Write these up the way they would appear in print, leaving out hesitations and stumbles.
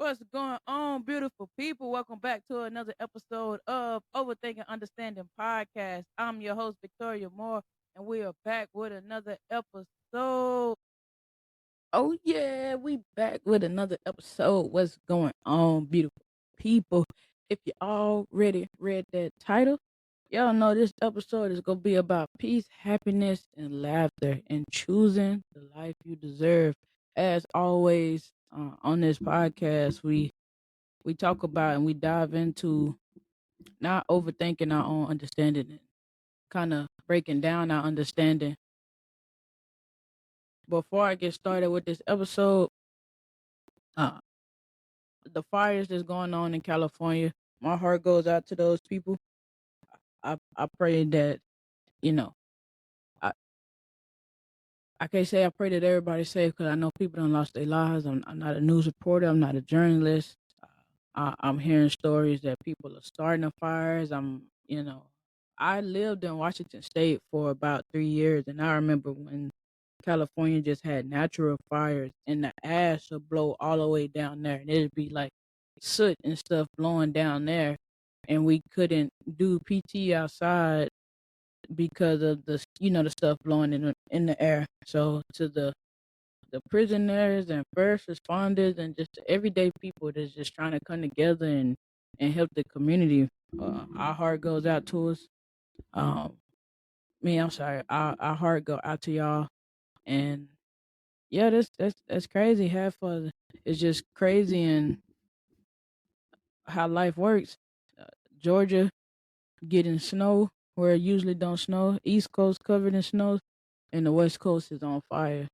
What's going on, beautiful people? Welcome back to another episode of Overthinking Understanding Podcast. I'm your host, Victoria Moore, and we are back with another episode. Oh, yeah, we back with another episode. What's going on, beautiful people? If you already read that title, y'all know this episode is going to be about peace, happiness, and laughter, and choosing the life you deserve. As always, on this podcast, we talk about and we dive into not overthinking our own understanding and kind of breaking down our understanding. Before I get started with this episode, uh, the fires that's going on in California, my heart goes out to those people. I pray that, you know, I, I can't say I pray that everybody's safe because I know people done lost their lives. I'm not a news reporter. I'm not a journalist. I'm hearing stories that people are starting the fires. I lived in Washington State for about 3 years, and I remember when California just had natural fires, and the ash would blow all the way down there, and it'd be like soot and stuff blowing down there, and we couldn't do PT outside because of the stuff blowing in the air. So to the prisoners and first responders and just the everyday people that's just trying to come together and help the community. Our heart goes out to us. Um, I'm sorry. Our heart go out to y'all. And yeah, that's crazy. Half of it's just crazy and how life works. Uh, Georgia getting snow where it usually don't snow. East Coast covered in snow, and the West Coast is on fire.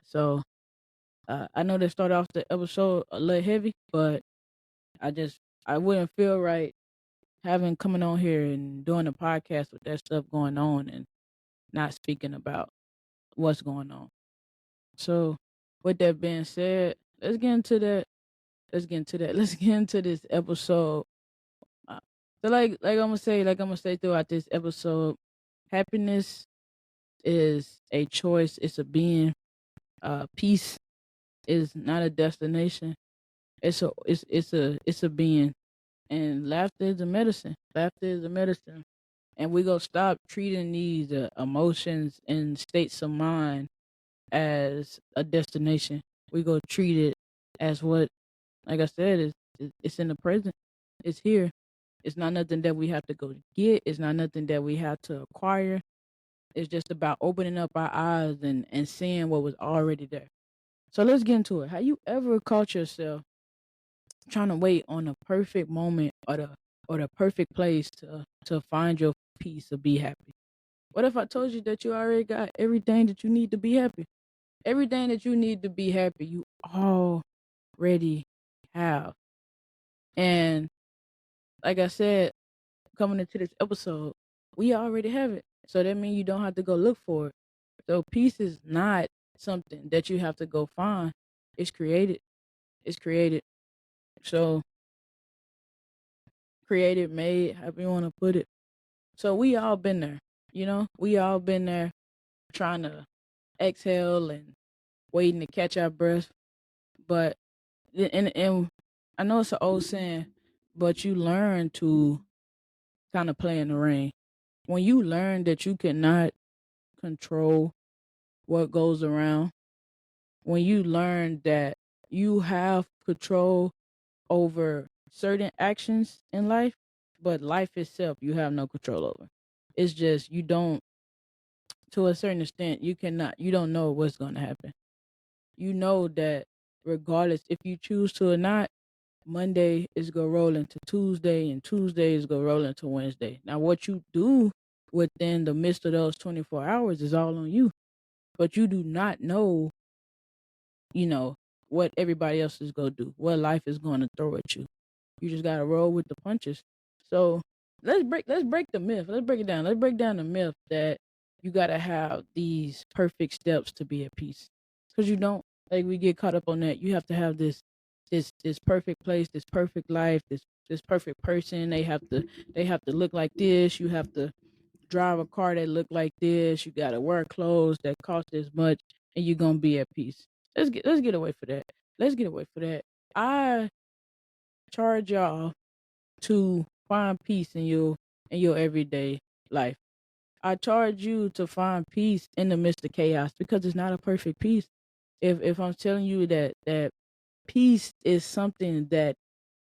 So I know they started off the episode a little heavy, but I wouldn't feel right having coming on here and doing a podcast with that stuff going on and not speaking about what's going on. So with that being said, let's get into that. Let's get into that. Let's get into this episode. Uh, so like I'm gonna say throughout this episode, happiness is a choice. It's a being. Peace is not a destination. It's a being. And laughter is a medicine. Laughter is a medicine. And we gonna stop treating these emotions and states of mind as a destination. We go treat it as what, like I said, it's in the present. It's here. It's not nothing that we have to go get. It's not nothing that we have to acquire. It's just about opening up our eyes and seeing what was already there. So let's get into it. Have you ever caught yourself trying to wait on the perfect moment or the perfect place to find your peace or be happy? What if I told you that you already got everything that you need to be happy? Everything that you need to be happy, you already have. And like I said, coming into this episode, we already have it. So that means you don't have to go look for it. So peace is not something that you have to go find. It's created. It's created. So created, made, however you want to put it. So we all been there. We all been there trying to exhale and waiting to catch our breath. But and I know it's an old saying, but you learn to kind of play in the rain. When you learn that you cannot control what goes around, when you learn that you have control over certain actions in life, but life itself you have no control over. It's just you don't, to a certain extent, you don't know what's going to happen. You know that regardless if you choose to or not, Monday is gonna roll into Tuesday, and Tuesday is gonna roll into Wednesday. Now, what you do within the midst of those 24 hours is all on you, but you do not know, you know, what everybody else is gonna do, what life is gonna throw at you. You just gotta roll with the punches. So let's break the myth. Let's break it down. Let's break down the myth that you gotta have these perfect steps to be at peace, because you don't. Like we get caught up on that. You have to have this perfect place, this perfect life, this perfect person. They have to look like this. You have to drive a car that look like this. You gotta wear clothes that cost this much, and you're gonna be at peace. Let's get away for that. Let's get away for that. charge y'all to find peace in your everyday life. I charge you to find peace in the midst of chaos because it's not a perfect peace. If I'm telling you that peace is something that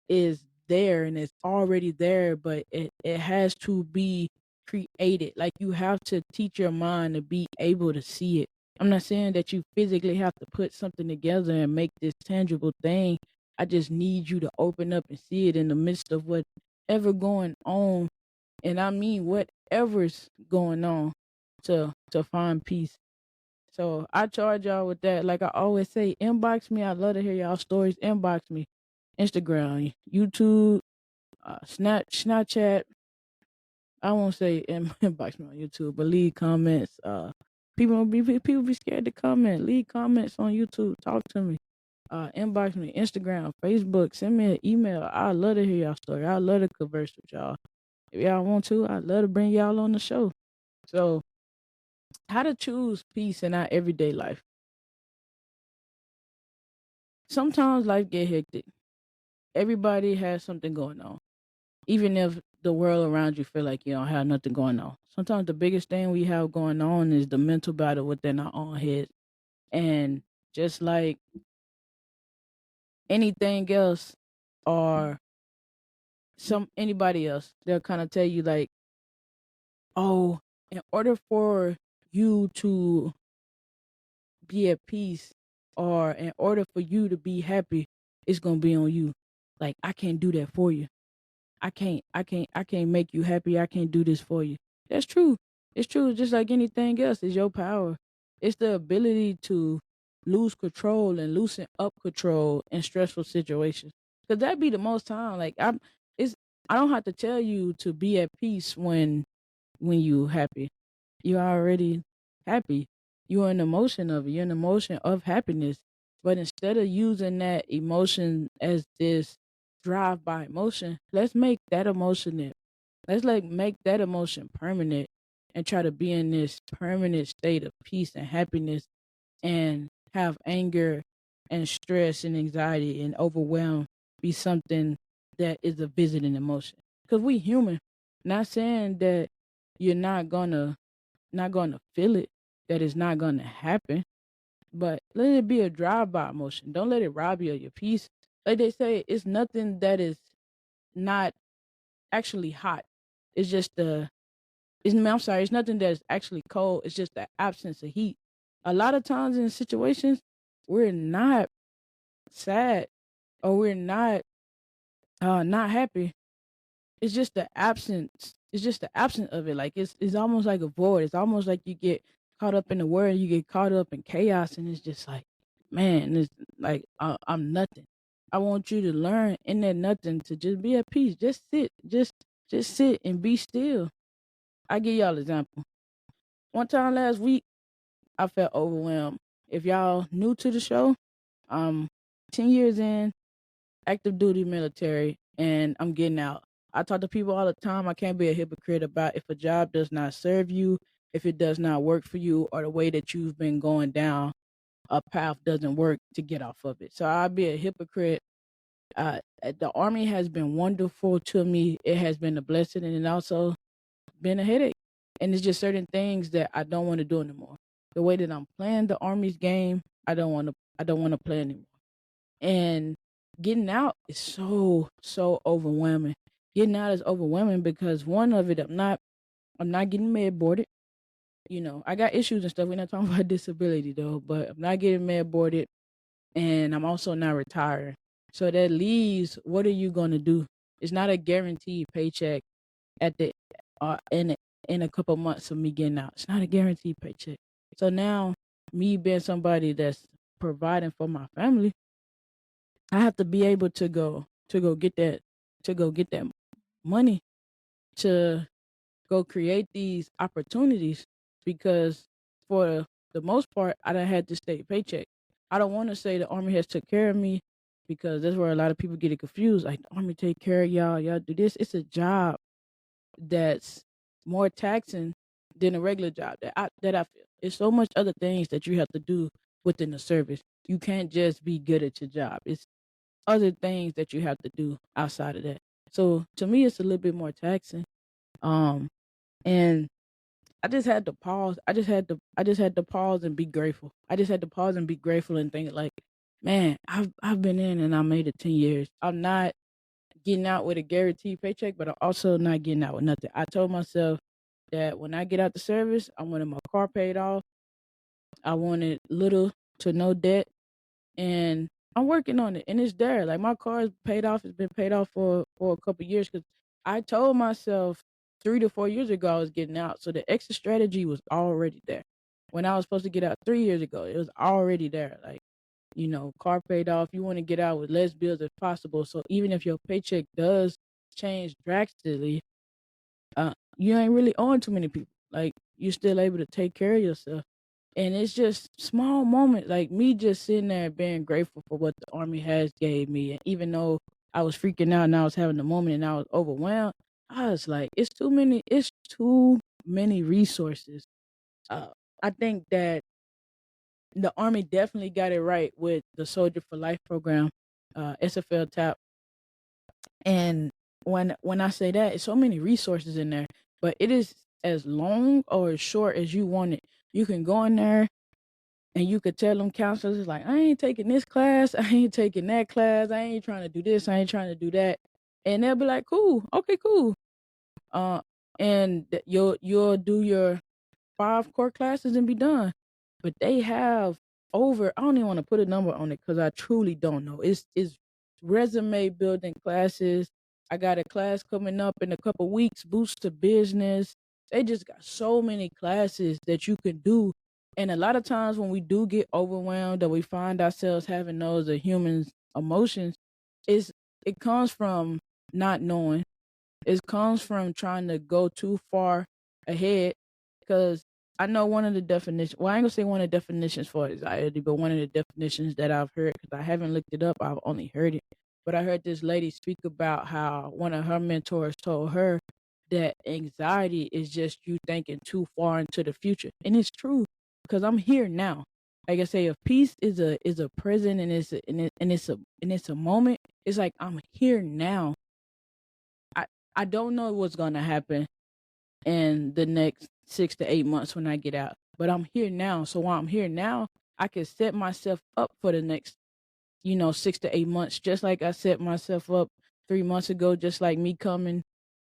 is there and it's already there, but it has to be created. Like you have to teach your mind to be able to see it. I'm not saying that you physically have to put something together and make this tangible thing. I just need you to open up and see it in the midst of whatever going on. And I mean whatever's going on to find peace. So I charge y'all with that. Like I always say, inbox me. I love to hear y'all stories. Inbox me. Instagram, YouTube, Snapchat. I won't say inbox me on YouTube, but leave comments. People be scared to comment. Leave comments on YouTube. Talk to me. Inbox me, Instagram, Facebook. Send me an email. I love to hear y'all story. I love to converse with y'all. If y'all want to, I'd love to bring y'all on the show. So, how to choose peace in our everyday life? Sometimes life get hectic. Everybody has something going on. Even if the world around you feel like you don't have nothing going on. Sometimes the biggest thing we have going on is the mental battle within our own heads. And just like anything else or anybody else, they'll kind of tell you like, oh, in order for you to be at peace or in order for you to be happy, it's gonna be on you. Like I can't do that for you. I can't make you happy. I can't do this for you. That's true. It's true. Just like anything else, it's your power. It's the ability to lose control and loosen up control in stressful situations. Cause that be the most time. Like I don't have to tell you to be at peace when you happy. You're already happy. You're an emotion of it. You're an emotion of happiness. But instead of using that emotion as this drive by emotion, let's make that emotion it. Let's like make that emotion permanent and try to be in this permanent state of peace and happiness and have anger and stress and anxiety and overwhelm be something that is a visiting emotion. Because we human. Not saying that you're not gonna feel it, that it's not gonna happen. But let it be a drive-by emotion. Don't let it rob you of your peace. Like they say, it's nothing that is not actually hot. It's just I'm sorry, it's nothing that is actually cold. It's just the absence of heat. A lot of times in situations, we're not sad or we're not happy. It's just the absence. It's just the absence of it. Like it's almost like a void. It's almost like you get caught up in the world. You get caught up in chaos, and it's just like, man, it's like I'm nothing. I want you to learn in that nothing to just be at peace. Just sit. Just sit and be still. I give y'all an example. One time last week, I felt overwhelmed. If y'all new to the show, I'm 10 years in, active duty military, and I'm getting out. I talk to people all the time. I can't be a hypocrite about if a job does not serve you, if it does not work for you, or the way that you've been going down a path doesn't work to get off of it. So I'll be a hypocrite. The Army has been wonderful to me. It has been a blessing, and it also been a headache. And it's just certain things that I don't want to do anymore. The way that I'm playing the Army's game, I don't want to play anymore. And getting out is so overwhelming. Getting out is overwhelming because one of it, I'm not getting med boarded. I got issues and stuff. We're not talking about disability though, but I'm not getting med boarded, and I'm also not retiring. So that leaves, what are you gonna do? It's not a guaranteed paycheck at the in a couple months of me getting out. It's not a guaranteed paycheck. So now, me being somebody that's providing for my family, I have to be able to go get that money to go create these opportunities because for the most part I done had to stay paycheck. I don't want to say the Army has took care of me because that's where a lot of people get it confused. Like the Army take care of y'all, y'all do this. It's a job that's more taxing than a regular job that I feel. It's so much other things that you have to do within the service. You can't just be good at your job. other things that you have to do outside of that. So to me, it's a little bit more taxing. Um, and I just had to pause. I just had to pause and be grateful. I just had to pause and be grateful and think like, man, I've been in and I made it 10 years. I'm not getting out with a guaranteed paycheck, but I'm also not getting out with nothing. I told myself that when I get out the service, I wanted my car paid off. I wanted little to no debt, and I'm working on it, and it's there. Like my car is paid off. It's been paid off for a couple years because I told myself 3 to 4 years ago I was getting out, so the exit strategy was already there. When I was supposed to get out 3 years ago, it was already there. Like, car paid off. You want to get out with less bills if possible. So even if your paycheck does change drastically, you ain't really owing too many people. Like you're still able to take care of yourself. And it's just small moments, like me just sitting there being grateful for what the Army has gave me. And even though I was freaking out and I was having a moment and I was overwhelmed, I was like, it's too many resources. Uh, I think that the Army definitely got it right with the Soldier for Life program, SFL TAP. And when I say that, it's so many resources in there, but it is as long or as short as you want it. You can go in there and you could tell them counselors like, I ain't taking this class, I ain't taking that class, I ain't trying to do this, I ain't trying to do that, and they'll be like, cool, okay, cool. Uh, and you'll do your 5 core classes and be done. But they have over, I don't even want to put a number on it because I truly don't know. It's resume building classes. I got a class coming up in a couple weeks, boost to business. They just got so many classes that you can do. And a lot of times when we do get overwhelmed or we find ourselves having those humans emotions, it's it comes from not knowing. It comes from trying to go too far ahead because I know one of the definitions. Well, I ain't gonna say one of the definitions for anxiety, but one of the definitions that I've heard because I haven't looked it up. I've only heard it, but I heard this lady speak about how one of her mentors told her that anxiety is just you thinking too far into the future, and it's true because I'm here now. Like I say, if peace is a present and it's a moment, it's like I'm here now. I I don't know what's gonna happen in the next 6 to 8 months when I get out, but I'm here now. So while I'm here now, I can set myself up for the next, 6 to 8 months, just like I set myself up 3 months ago, just like me coming,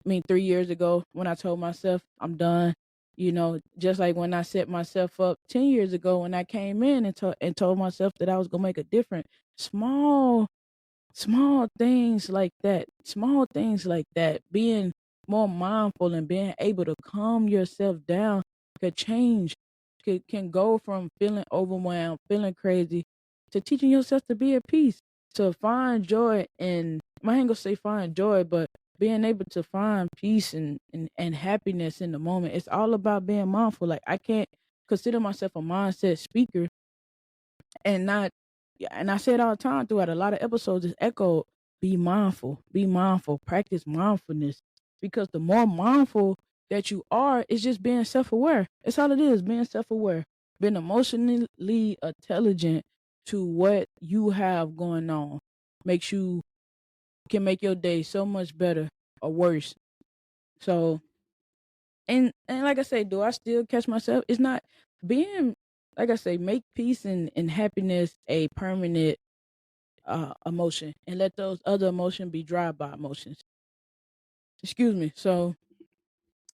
3 years ago when I told myself I'm done. Just like when I set myself up 10 years ago when I came in and told myself that I was gonna make a difference. Small small things like that, being more mindful and being able to calm yourself down could change, can go from feeling overwhelmed, feeling crazy, to teaching yourself to be at peace, to find joy. And I ain't gonna say find joy, but being able to find peace and happiness in the moment. It's all about being mindful. Like I can't consider myself a mindset speaker and not, yeah, and I say it all the time throughout a lot of episodes, is echoed, be mindful, practice mindfulness. Because the more mindful that you are, it's just being self-aware. That's all it is, being self-aware, being emotionally intelligent to what you have going on makes you, can make your day so much better or worse. So, and like I say, do I still catch myself? It's not being, like I say, make peace and happiness a permanent emotion, and let those other emotions be drive-by emotions. Excuse me. So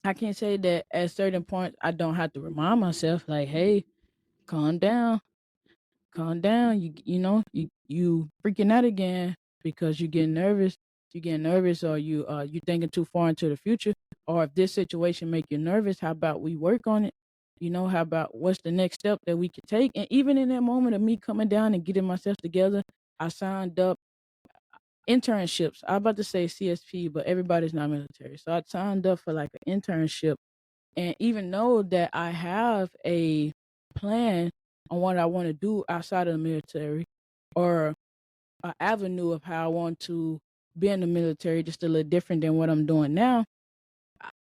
I can't say that at certain points I don't have to remind myself, like, hey, calm down, calm down. You freaking out again because you getting nervous. You getting nervous, or you thinking too far into the future. Or if this situation make you nervous, how about we work on it? How about what's the next step that we could take? And even in that moment of me coming down and getting myself together, I signed up internships. I was about to say CSP, but everybody's not military. So I signed up for like an internship. And even though that I have a plan on what I want to do outside of the military, or an avenue of how I want to be in the military, just a little different than what I'm doing now,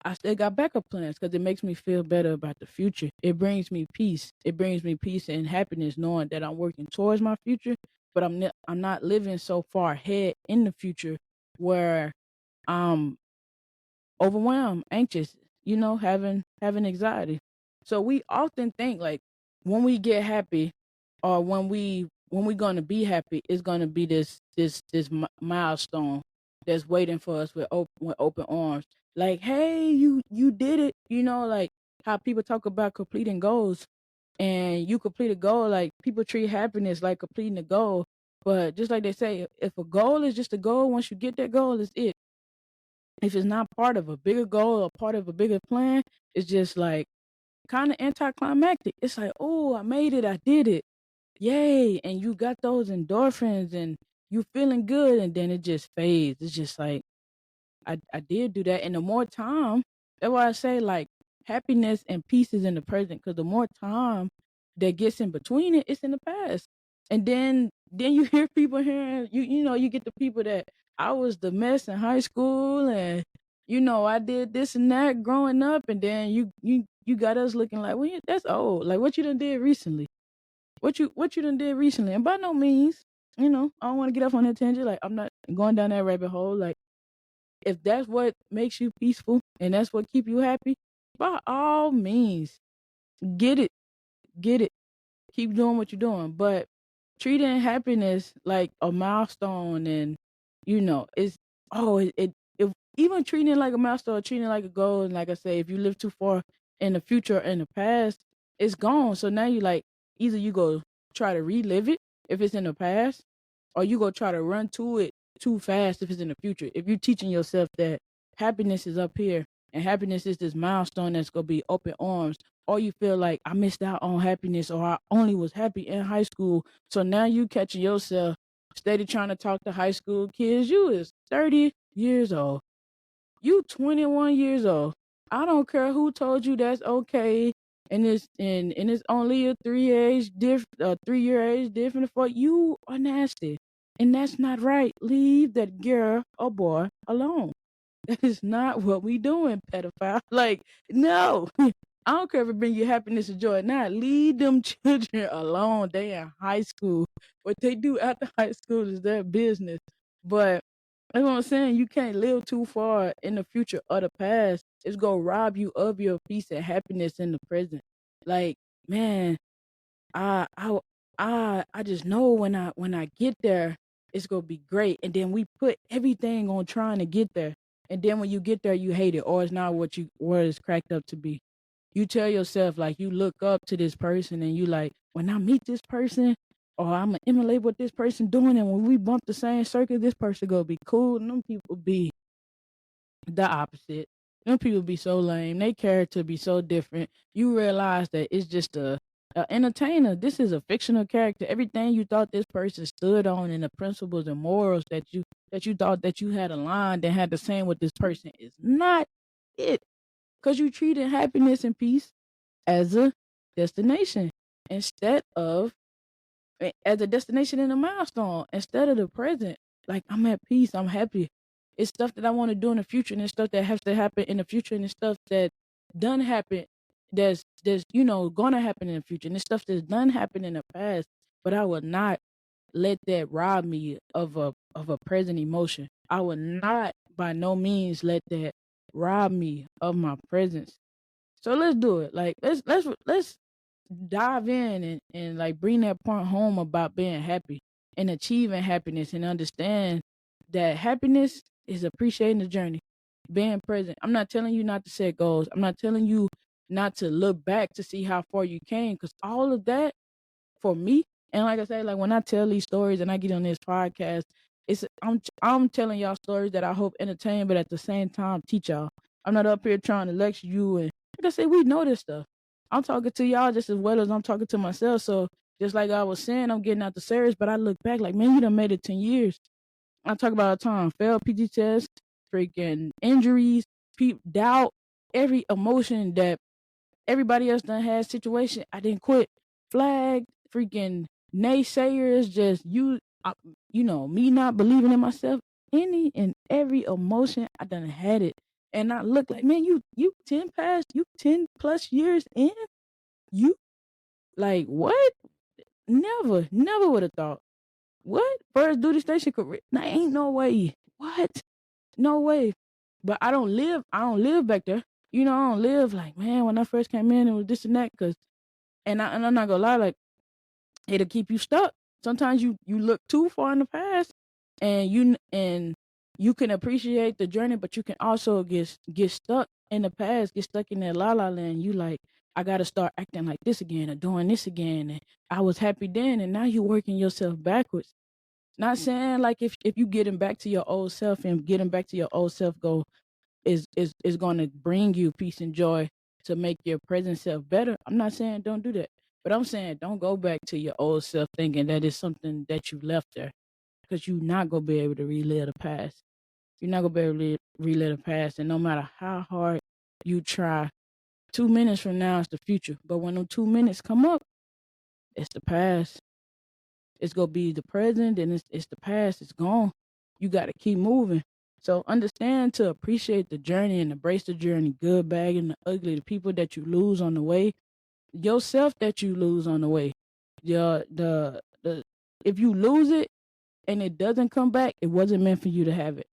I still got backup plans because it makes me feel better about the future. It brings me peace. It brings me peace and happiness knowing that I'm working towards my future. but I'm not living so far ahead in the future where I'm overwhelmed, anxious, having anxiety. So we often think like when we get happy or when we gonna be happy, it's gonna be this milestone that's waiting for us with open arms. Like, hey, you did it. Like how people talk about completing goals, and you complete a goal. Like people treat happiness like completing a goal, but just like they say, if a goal is just a goal, once you get that goal, it's it. If it's not part of a bigger goal or part of a bigger plan, it's just like kind of anticlimactic. It's like, oh, I made it, I did it, yay, and you got those endorphins and you feeling good, and then it just fades. It's just like I did do that, and the more time, that's why I say like happiness and peace is in the present, because the more time that gets in between it, it's in the past. And then you hear people hearing you get the people that I was the mess in high school, and I did this and that growing up, and then you got us looking like, well, yeah, that's old. Like what you done did recently? What you done did recently? And by no means, I don't want to get off on that tangent. Like I'm not going down that rabbit hole. Like if that's what makes you peaceful and that's what keep you happy, by all means, get it, get it. Keep doing what you're doing. But treating happiness like a milestone, and it's if even treating it like a milestone, treating it like a goal, and like I say, if you live too far in the future or in the past, it's gone. So now you like either you go try to relive it if it's in the past, or you go try to run to it too fast if it's in the future. If you're teaching yourself that happiness is up here and happiness is this milestone that's gonna be open arms, or you feel like I missed out on happiness, or I only was happy in high school. So now you catching yourself steady trying to talk to high school kids. You is 30 years old. You 21 years old. I don't care who told you that's okay. And it's only a 3-year age difference for you are nasty. And that's not right. Leave that girl or boy alone. That is not what we doing, pedophile. Like, no. I don't care if it bring you happiness or joy or not. Leave them children alone. They in high school. What they do after high school is their business. But that's what I'm saying. You can't live too far in the future or the past. It's gonna rob you of your peace and happiness in the present. Like, man, I I I just know when I get there, it's gonna be great. And then we put everything on trying to get there. And then when you get there, you hate it, or it's not what it's cracked up to be. You tell yourself like you look up to this person, and you like when I meet this person, or I'm gonna emulate what this person doing, and when we bump the same circle, this person gonna be cool. And them people be the opposite. Them people be so lame. They character be so different. You realize that it's just a entertainer. This is a fictional character. Everything you thought this person stood on, and the principles and morals that you thought that you had aligned and had the same with this person is not it. Cause you treated happiness and peace as a destination instead of as a destination and a milestone instead of the present. Like I'm at peace, I'm happy. It's stuff that I want to do in the future, and it's stuff that has to happen in the future, and it's stuff that done happen that's gonna happen in the future, and it's stuff that's done happen in the past. But I will not let that rob me of a present emotion. I will not by no means let that rob me of my presence. So let's do it. Like let's dive in and like bring that point home about being happy and achieving happiness, and understand that happiness is appreciating the journey, being present. I'm not telling you not to set goals. I'm not telling you not to look back to see how far you came, because all of that for me, and like I say, like when I tell these stories and I get on this podcast, I'm telling y'all stories that I hope entertain, but at the same time teach y'all. I'm not up here trying to lecture you, and like I say, we know this stuff. I'm talking to y'all just as well as I'm talking to myself. So just like I was saying, I'm getting out the series, but I look back like, man, you done made it 10 years. I talk about a time, failed PT test, freaking injuries, doubt, every emotion that everybody else done had situation. I didn't quit. Flag, freaking naysayers, just me not believing in myself. Any and every emotion, I done had it. And I look like, man, you 10 plus years in? You like what? Never would have thought. what? First duty station career? Nah, ain't no way. What? No way. But I don't live back there. I don't live like, man, when I first came in, it was this and that. And I'm not gonna lie, like, it'll keep you stuck. Sometimes you look too far in the past, and you can appreciate the journey, but you can also get stuck in the past, get stuck in that la la land. You like, I gotta start acting like this again or doing this again. And I was happy then, and now you working yourself backwards. Not saying like if you getting back to your old self and getting back to your old self goal is going to bring you peace and joy to make your present self better. I'm not saying don't do that, but I'm saying don't go back to your old self thinking that is something that you left there, because you're not gonna be able to relive the past. You're not gonna be able to relive the past, and no matter how hard you try, 2 minutes from now is the future. But when them 2 minutes come up, it's the past. It's gonna be the present, and it's the past. It's gone. You got to keep moving. So understand to appreciate the journey and embrace the journey, good, bad, and the ugly. The people that you lose on the way, yourself that you lose on the way. The if you lose it and it doesn't come back, it wasn't meant for you to have it.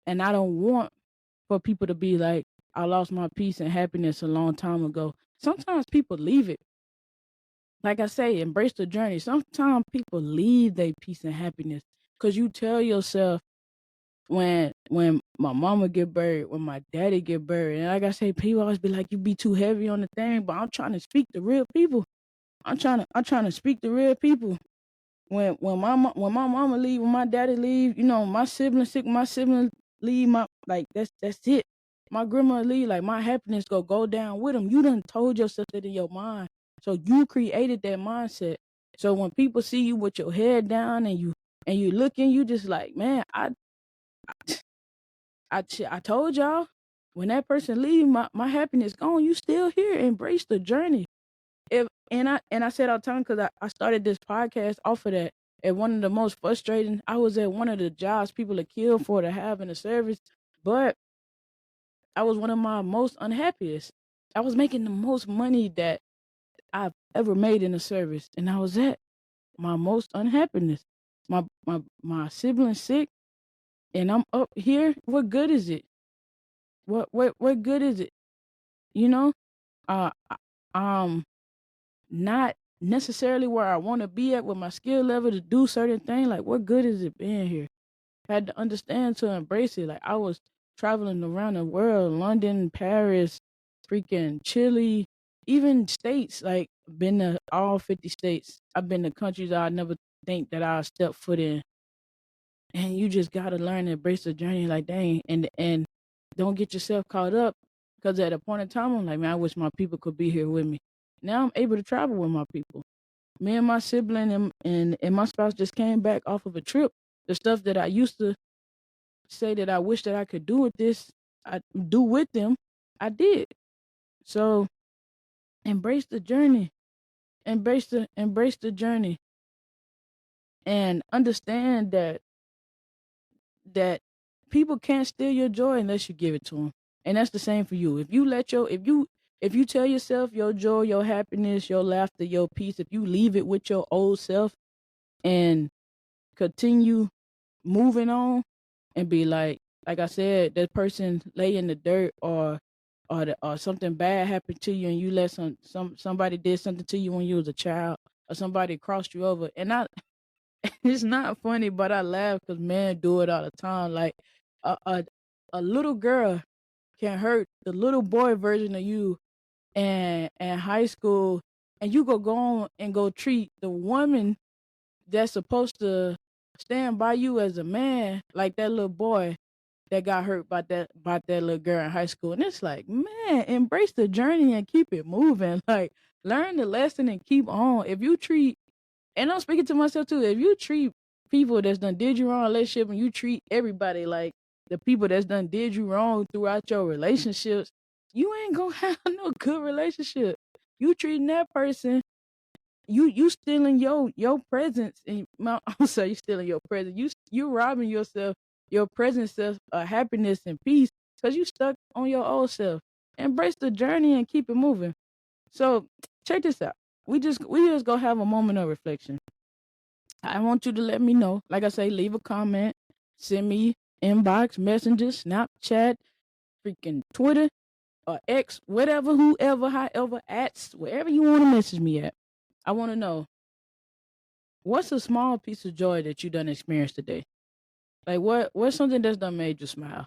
And I don't want for people to be like, I lost my peace and happiness a long time ago. Sometimes people leave it. Like I say, embrace the journey. Sometimes people leave their peace and happiness because you tell yourself, when my mama get buried, when my daddy get buried, and like I say, people always be like, you be too heavy on the thing, but I'm trying to speak to real people. I'm trying to speak to real people. When my mama leave, when my daddy leave, my siblings sick, my siblings leave, my like that's it. My grandma leave, like my happiness go down with them. You done told yourself that in your mind, so you created that mindset. So when people see you with your head down and you looking, you just like, man, I told y'all, when that person leave, my happiness gone. You still here. Embrace the journey. And I said all the time, because I started this podcast off of that. And one of the most frustrating, I was at one of the jobs people are killed for to have in the service, but I was one of my most unhappiest. I was making the most money that I've ever made in the service, and I was at my most unhappiness. My siblings sick, and I'm up here. What good is it? What good is it? You know, uh, um, not necessarily where I want to be at with my skill level to do certain things. Like, what good is it being here? I had to understand to embrace it. Like, I was traveling around the world, London, Paris, freaking Chile, even states. Like, been to all 50 states. I've been to countries I never think that I'll step foot in. And you just gotta learn to embrace the journey. Like, dang, and don't get yourself caught up, because at a point in time, I'm like, man, I wish my people could be here with me. Now I'm able to travel with my people. Me and my sibling and my spouse just came back off of a trip. The stuff that I used to say that I wish that I could do with this, I do with them, I did. So embrace the journey. Embrace the journey, and understand that people can't steal your joy unless you give it to them. And that's the same for you. If you tell yourself your joy, your happiness, your laughter, your peace, if you leave it with your old self and continue moving on and be like I said, that person lay in the dirt, or something bad happened to you, and you let somebody did something to you when you was a child, or somebody crossed you over. And I it's not funny, but I laugh because men do it all the time. Like, a, a a little girl can hurt the little boy version of you and high school, and you go on and go treat the woman that's supposed to stand by you as a man like that little boy that got hurt by that little girl in high school. And it's like, man, embrace the journey and keep it moving. Like, learn the lesson and keep on. If you treat, and I'm speaking to myself too, if you treat people that's done did you wrong in a relationship, and you treat everybody like the people that's done did you wrong throughout your relationships, you ain't gonna have no good relationship. You treating that person, you stealing your presence, and I'm sorry, you stealing your presence. You robbing yourself, your present self, happiness and peace, because you stuck on your old self. Embrace the journey and keep it moving. So check this out. We just gonna have a moment of reflection. I want you to let me know. Like I say, leave a comment, send me inbox, messages, Snapchat, freaking Twitter, or X, whatever, whoever, however, ats, wherever you want to message me at. I want to know, what's a small piece of joy that you done experienced today? Like what's something that's done made you smile?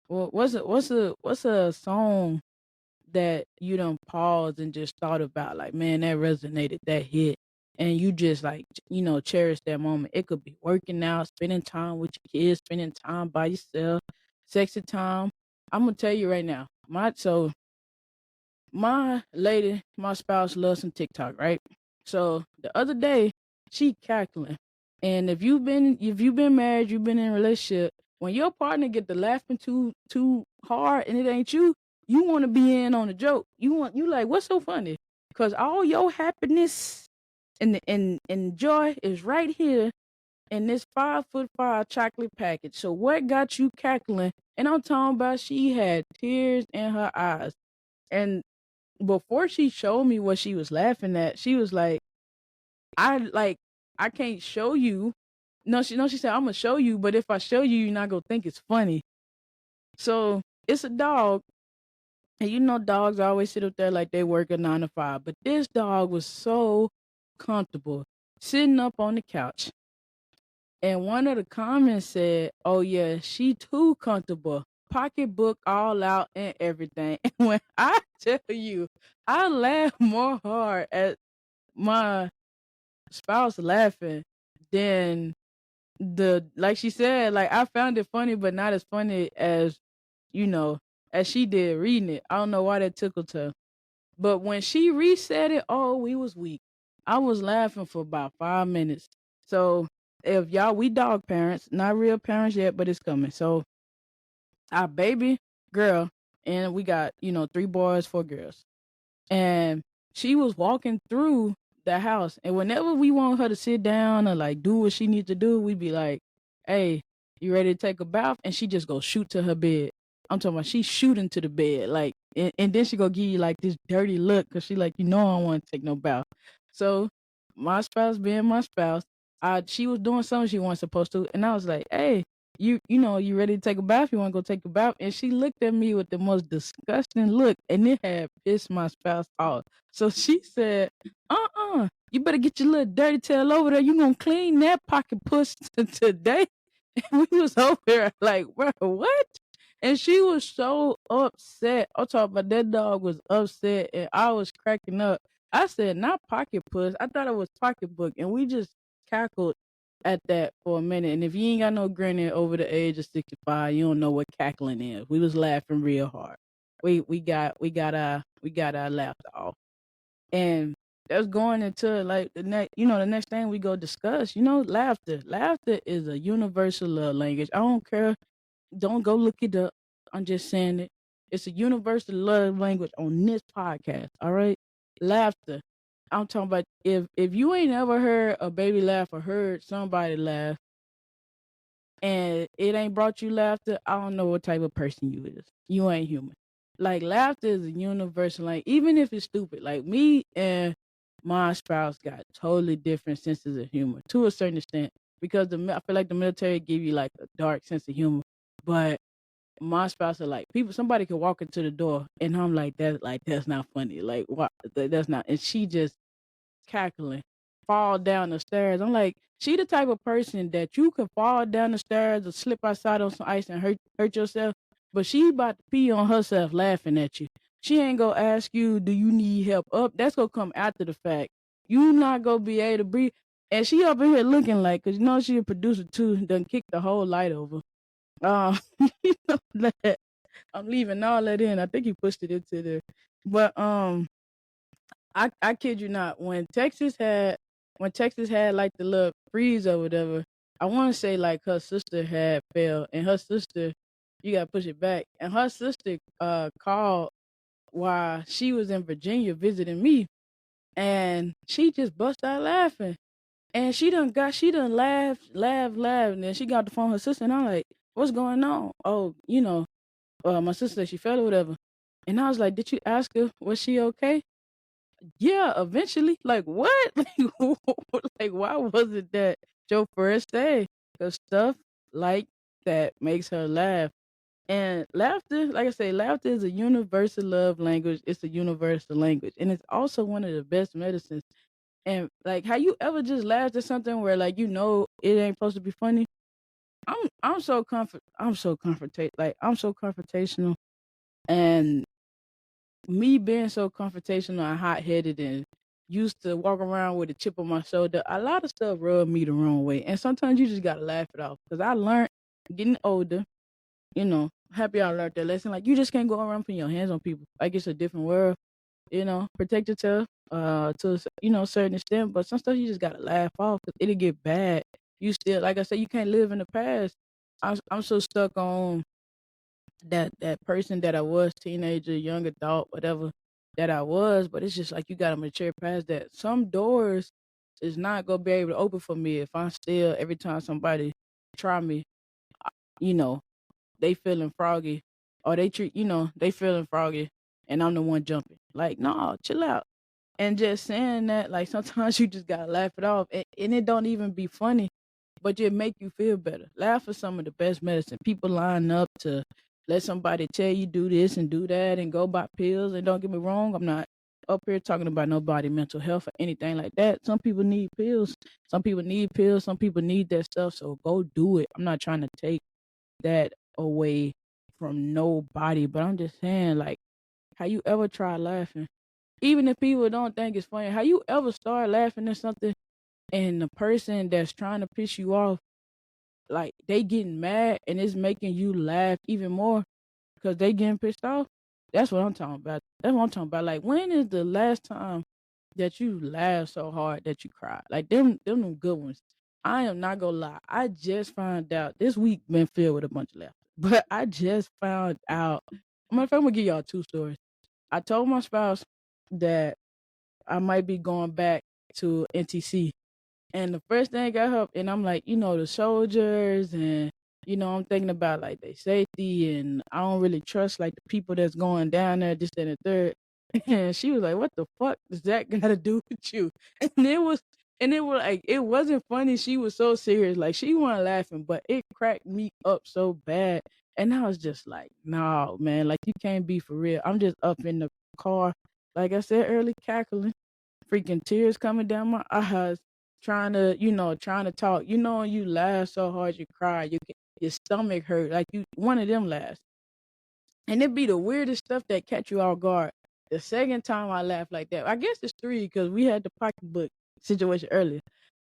What's a song that you done paused and just thought about, like, man, that resonated, that hit, and you just like, cherish that moment. It could be working out, spending time with your kids, spending time by yourself, sexy time. I'm gonna tell you right now, my lady, my spouse loves some TikTok, right? So the other day, she cackling. And if you've been married, you've been in a relationship, when your partner get to laughing too hard and it ain't you, you want to be in on the joke. You like, what's so funny? Cause all your happiness and joy is right here in this 5 foot 5 chocolate package. So what got you cackling? And I'm talking about, she had tears in her eyes. And before she showed me what she was laughing at, she was like, I can't show you. No, she said, I'm gonna show you, but if I show you, you're not gonna think it's funny. So it's a dog, and dogs always sit up there like they work a 9 to 5. But this dog was so comfortable sitting up on the couch. And one of the comments said, "Oh yeah, she too comfortable. Pocketbook all out and everything." And when I tell you, I laugh more hard at my spouse laughing than like she said, like, I found it funny, but not as funny as, you know, as she did reading it. I don't know why that tickled her. But when she reset it, oh, we was weak. I was laughing for about 5 minutes. So if y'all, we dog parents, not real parents yet, but it's coming. So our baby girl, and we got, 3 boys, 4 girls. And she was walking through the house. And whenever we want her to sit down or like do what she needs to do, we'd be like, "Hey, you ready to take a bath?" And she just go shoot to her bed. I'm talking about, she shooting to the bed. Like, and then she go give you like this dirty look because she like, I don't want to take no bath. So my spouse being my spouse, she was doing something she wasn't supposed to. And I was like, "Hey, you ready to take a bath? You want to go take a bath?" And she looked at me with the most disgusting look, and it had pissed my spouse off. So she said, you better get your little dirty tail over there. You gonna clean that pocket puss today?" And we was over there like, bro, what? And she was so upset. I'm talking about, that dog was upset, and I was cracking up. I said, not pocket puss. I thought it was pocketbook, and we just cackled at that for a minute. And if you ain't got no granny over the age of 65, you don't know what cackling is. We was laughing real hard. We got our laughter off. And that's going into like the next thing we go discuss, laughter. Laughter is a universal love language. I don't care. Don't go look it up. I'm just saying it. It's a universal love language on this podcast. All right. Laughter. I'm talking about, if you ain't ever heard a baby laugh or heard somebody laugh and it ain't brought you laughter, I don't know what type of person you is. You ain't human. Like, laughter is a universal, like, even if it's stupid. Like, me and my spouse got totally different senses of humor to a certain extent, because I feel like the military give you like a dark sense of humor. But my spouse are like, somebody could walk into the door and I'm like, that's not funny. Like, what? That's not. And she just cackling, fall down the stairs. I'm like, she the type of person that you could fall down the stairs or slip outside on some ice and hurt yourself, but she about to pee on herself laughing at you. She ain't gonna ask you, do you need help up? That's gonna come after the fact. You not gonna be able to breathe. And she up in here looking like, cause she a producer too, done kick the whole light over. Um, you know that. I'm leaving all that in. I think he pushed it into there. But I kid you not, when Texas had like the little freeze or whatever, I want to say like her sister had fell, and her sister, you gotta push it back, and her sister called while she was in Virginia visiting me, and she just bust out laughing, and she done laughed, and then she got the phone her sister, and I'm like, what's going on? Oh, my sister said she fell or whatever, and I was like, did you ask her, was she okay? Yeah, eventually. Like what? Like why wasn't that your first day? Cause stuff like that makes her laugh. And laughter, like I say, laughter is a universal love language. It's a universal language, and it's also one of the best medicines. And like, have you ever just laughed at something where like it ain't supposed to be funny? I'm so confrontational, and me being so confrontational and hot headed and used to walk around with a chip on my shoulder, a lot of stuff rubbed me the wrong way. And sometimes you just gotta laugh it off. Cause I learned getting older, happy I learned that lesson. Like you just can't go around putting your hands on people. Like it's a different world, protect yourself, to a certain extent. But some stuff you just gotta laugh off because it'll get bad. You still, like I said, you can't live in the past. I'm so stuck on that person that I was, teenager, young adult, whatever that I was. But it's just like you gotta mature past that. Some doors is not gonna be able to open for me if I'm still every time somebody try me, you know, they feeling froggy or they feeling froggy and I'm the one jumping. Like, no, chill out. And just saying that, like sometimes you just gotta laugh it off, and it don't even be funny, but it make you feel better. Laugh is some of the best medicine. People line up to let somebody tell you do this and do that and go buy pills. And don't get me wrong, I'm not up here talking about nobody mental health or anything like that. Some people need pills. Some people need pills. Some people need that stuff. So go do it. I'm not trying to take that away from nobody, but I'm just saying, like, how you ever try laughing? Even if people don't think it's funny, how you ever start laughing at something and the person that's trying to piss you off, like they getting mad and it's making you laugh even more because they getting pissed off? That's what I'm talking about. That's what I'm talking about. Like, when is the last time that you laughed so hard that you cried? Like them good ones. I am not gonna lie. I just found out this week been filled with a bunch of laughter. But I just found out. I'm gonna give y'all two stories. I told my spouse that I might be going back to NTC. And the first thing got up, and I'm like, the soldiers, and I'm thinking about like their safety, and I don't really trust like the people that's going down there, this and the third. And she was like, "What the fuck does that got to do with you?" And it was like it wasn't funny. She was so serious, like she wasn't laughing, but it cracked me up so bad. And I was just like, "No, man, like you can't be for real." I'm just up in the car, like I said early, cackling, freaking tears coming down my eyes, trying to talk. You laugh so hard you cry. Your stomach hurt. Like you, one of them laughs. And it be the weirdest stuff that catch you off guard. The second time I laughed like that, I guess it's three because we had the pocketbook situation earlier.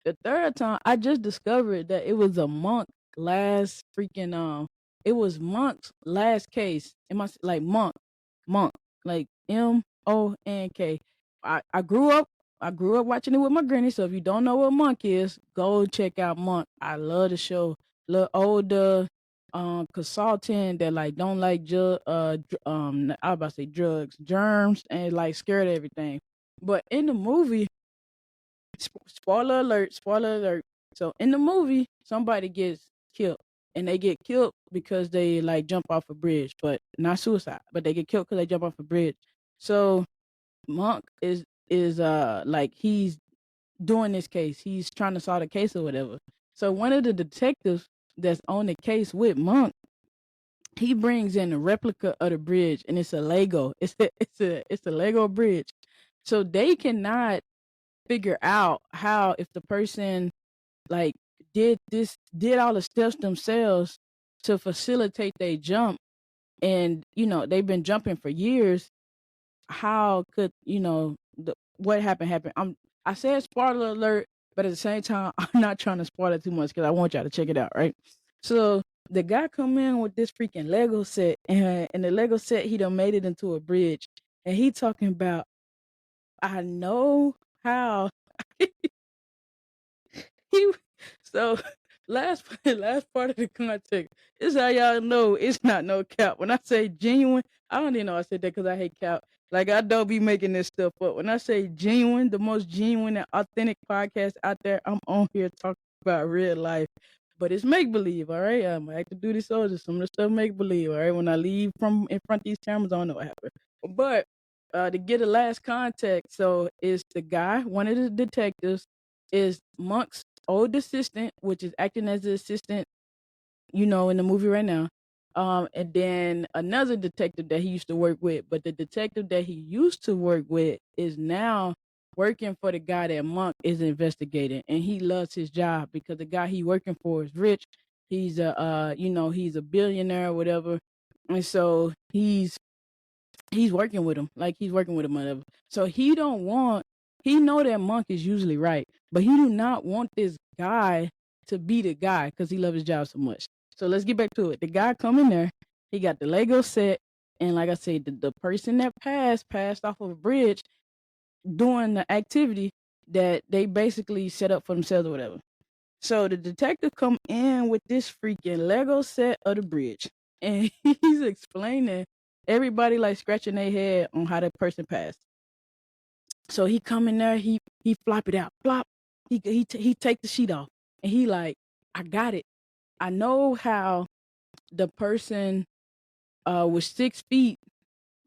The third time, I just discovered that it was a monk last freaking it was Monk's last case. It must like monk, like Monk. I grew up. I grew up watching it with my granny. So if you don't know what Monk is, go check out Monk. I love the show. Little older consultant that like don't like I was about to say drugs, germs, and like scared of everything. But in the movie, spoiler alert. So in the movie, somebody gets killed, and they get killed because they like jump off a bridge, but not suicide, but they get killed because they jump off a bridge. So Monk is like he's doing this case. He's trying to solve the case or whatever. So one of the detectives that's on the case with Monk, he brings in a replica of the bridge, and it's a Lego. It's a Lego bridge. So they cannot figure out how, if the person like did all the steps themselves to facilitate their jump, and they've been jumping for years. How could what happened? I said spoiler alert, but at the same time, I'm not trying to spoil it too much because I want y'all to check it out, right? So the guy come in with this freaking Lego set, and the Lego set he done made it into a bridge, and he talking about, I know how. He so last part of the context is how y'all know it's not no cap. When I say genuine, I don't even know I said that because I hate cap. Like, I don't be making this stuff up. When I say genuine, the most genuine and authentic podcast out there, I'm on here talking about real life. But it's make believe, all right? I'm active duty soldier. Some of the stuff make believe, all right? When I leave from in front of these cameras, I don't know what happened. But to get a last contact. So it's the guy, one of the detectives, is Monk's old assistant, which is acting as the assistant, in the movie right now. And then another detective that he used to work with, but the detective that he used to work with is now working for the guy that Monk is investigating, and he loves his job because the guy he working for is rich. He's he's a billionaire or whatever, and so he's working with him, like he's working with him, whatever. So he know that Monk is usually right, but he do not want this guy to be the guy because he loves his job so much. So let's get back to it. The guy come in there, he got the Lego set, and like I said, the person that passed off of a bridge doing the activity that they basically set up for themselves or whatever. So the detective come in with this freaking Lego set of the bridge, and he's explaining everybody like scratching their head on how that person passed. So he come in there, he flop it out, flop. He take the sheet off, and he like, I got it. I know how the person was 6 feet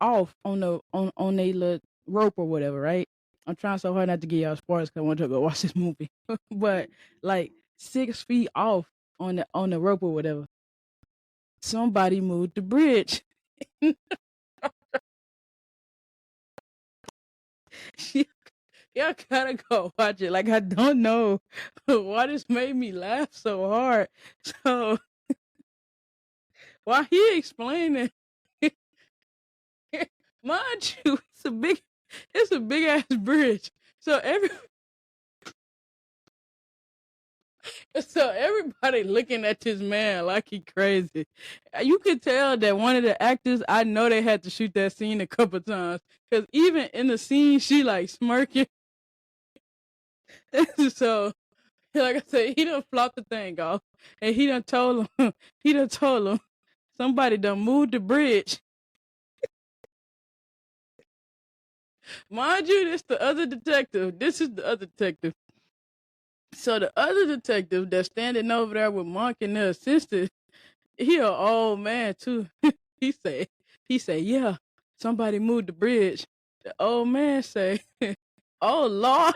off on the on a little rope or whatever, right? I'm trying so hard not to get y'all spoilers because I want to go watch this movie, but like 6 feet off on the rope or whatever. Somebody moved the bridge. Y'all gotta go watch it. Like I don't know why this made me laugh so hard. So while he explaining, mind you, it's a big ass bridge. So everybody looking at this man like he crazy. You could tell that one of the actors, I know they had to shoot that scene a couple times because even in the scene, she like smirking. So, like I said, he done flopped the thing off, and he done told him, somebody done moved the bridge. Mind you, this the other detective. This is the other detective. So the other detective that's standing over there with Monk and the assistant, he an old man too. he say, yeah, somebody moved the bridge. The old man say, oh Lord.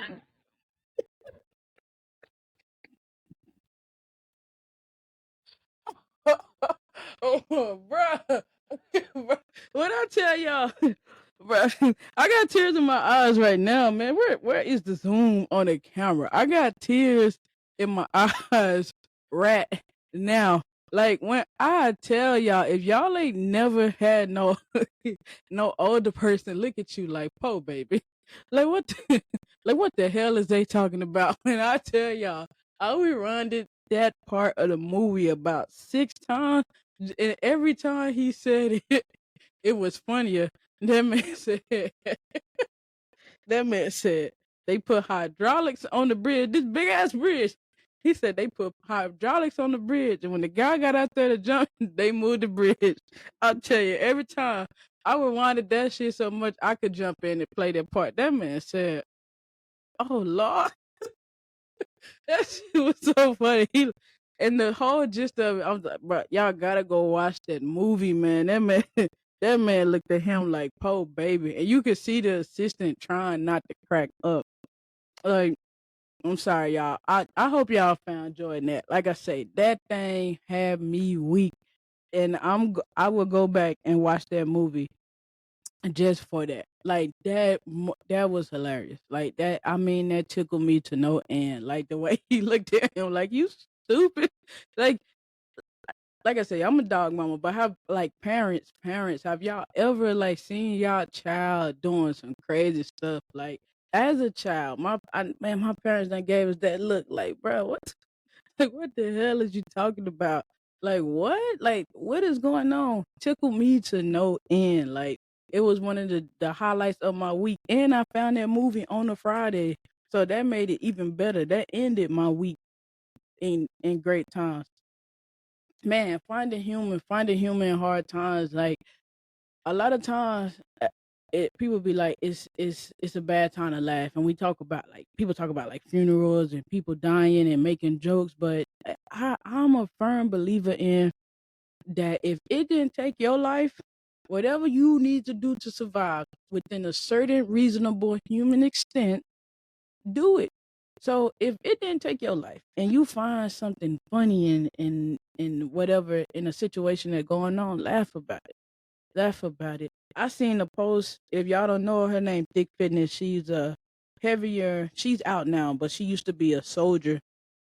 Oh, bruh. What I tell y'all, bruh, I got tears in my eyes right now, man. Where is the zoom on the camera? I got tears in my eyes right now. Like when I tell y'all, if y'all ain't never had no no older person look at you like, "Po, baby," like what, like what the hell is they talking about? When I tell y'all, I rewinded that part of the movie about 6 times, and every time he said it, it was funnier. That man said, that man said they put hydraulics on the bridge, this big ass bridge. He said they put hydraulics on the bridge, and when the guy got out there to jump, they moved the bridge. I'll tell you, every time I rewinded that shit so much I could jump in and play that part. That man said, "Oh Lord." That shit was so funny. And the whole gist of it, I was like, bro, y'all gotta go watch that movie, man. That man looked at him like, "Po, baby," and you could see the assistant trying not to crack up. Like, I'm sorry, y'all. I hope y'all found joy in that. Like I say, that thing had me weak, and I will go back and watch that movie just for that. Like that was hilarious. Like that, I mean, that tickled me to no end. Like the way he looked at him, like you stupid. Like like I say, I'm a dog mama, but have like parents, have y'all ever like seen y'all child doing some crazy stuff? Like as a child, my parents done gave us that look. Like, bro, what? Like, what the hell is you talking about? Like, what? Like, what is going on? Tickled me to no end. Like, it was one of the highlights of my week. And I found that movie on a Friday. So that made it even better. That ended my week in great times. Man, finding human in hard times. Like, a lot of times, people be like, it's a bad time to laugh. And we talk about, like, people talk about, like, funerals and people dying and making jokes. But I'm a firm believer in that if it didn't take your life, Whatever you need to do to survive within a certain reasonable human extent, do it. So if it didn't take your life and you find something funny in whatever in a situation that's going on, laugh about it. Laugh about it. I seen a post. If y'all don't know her name, Thick Fitness. She's a heavier. She's out now, but she used to be a soldier,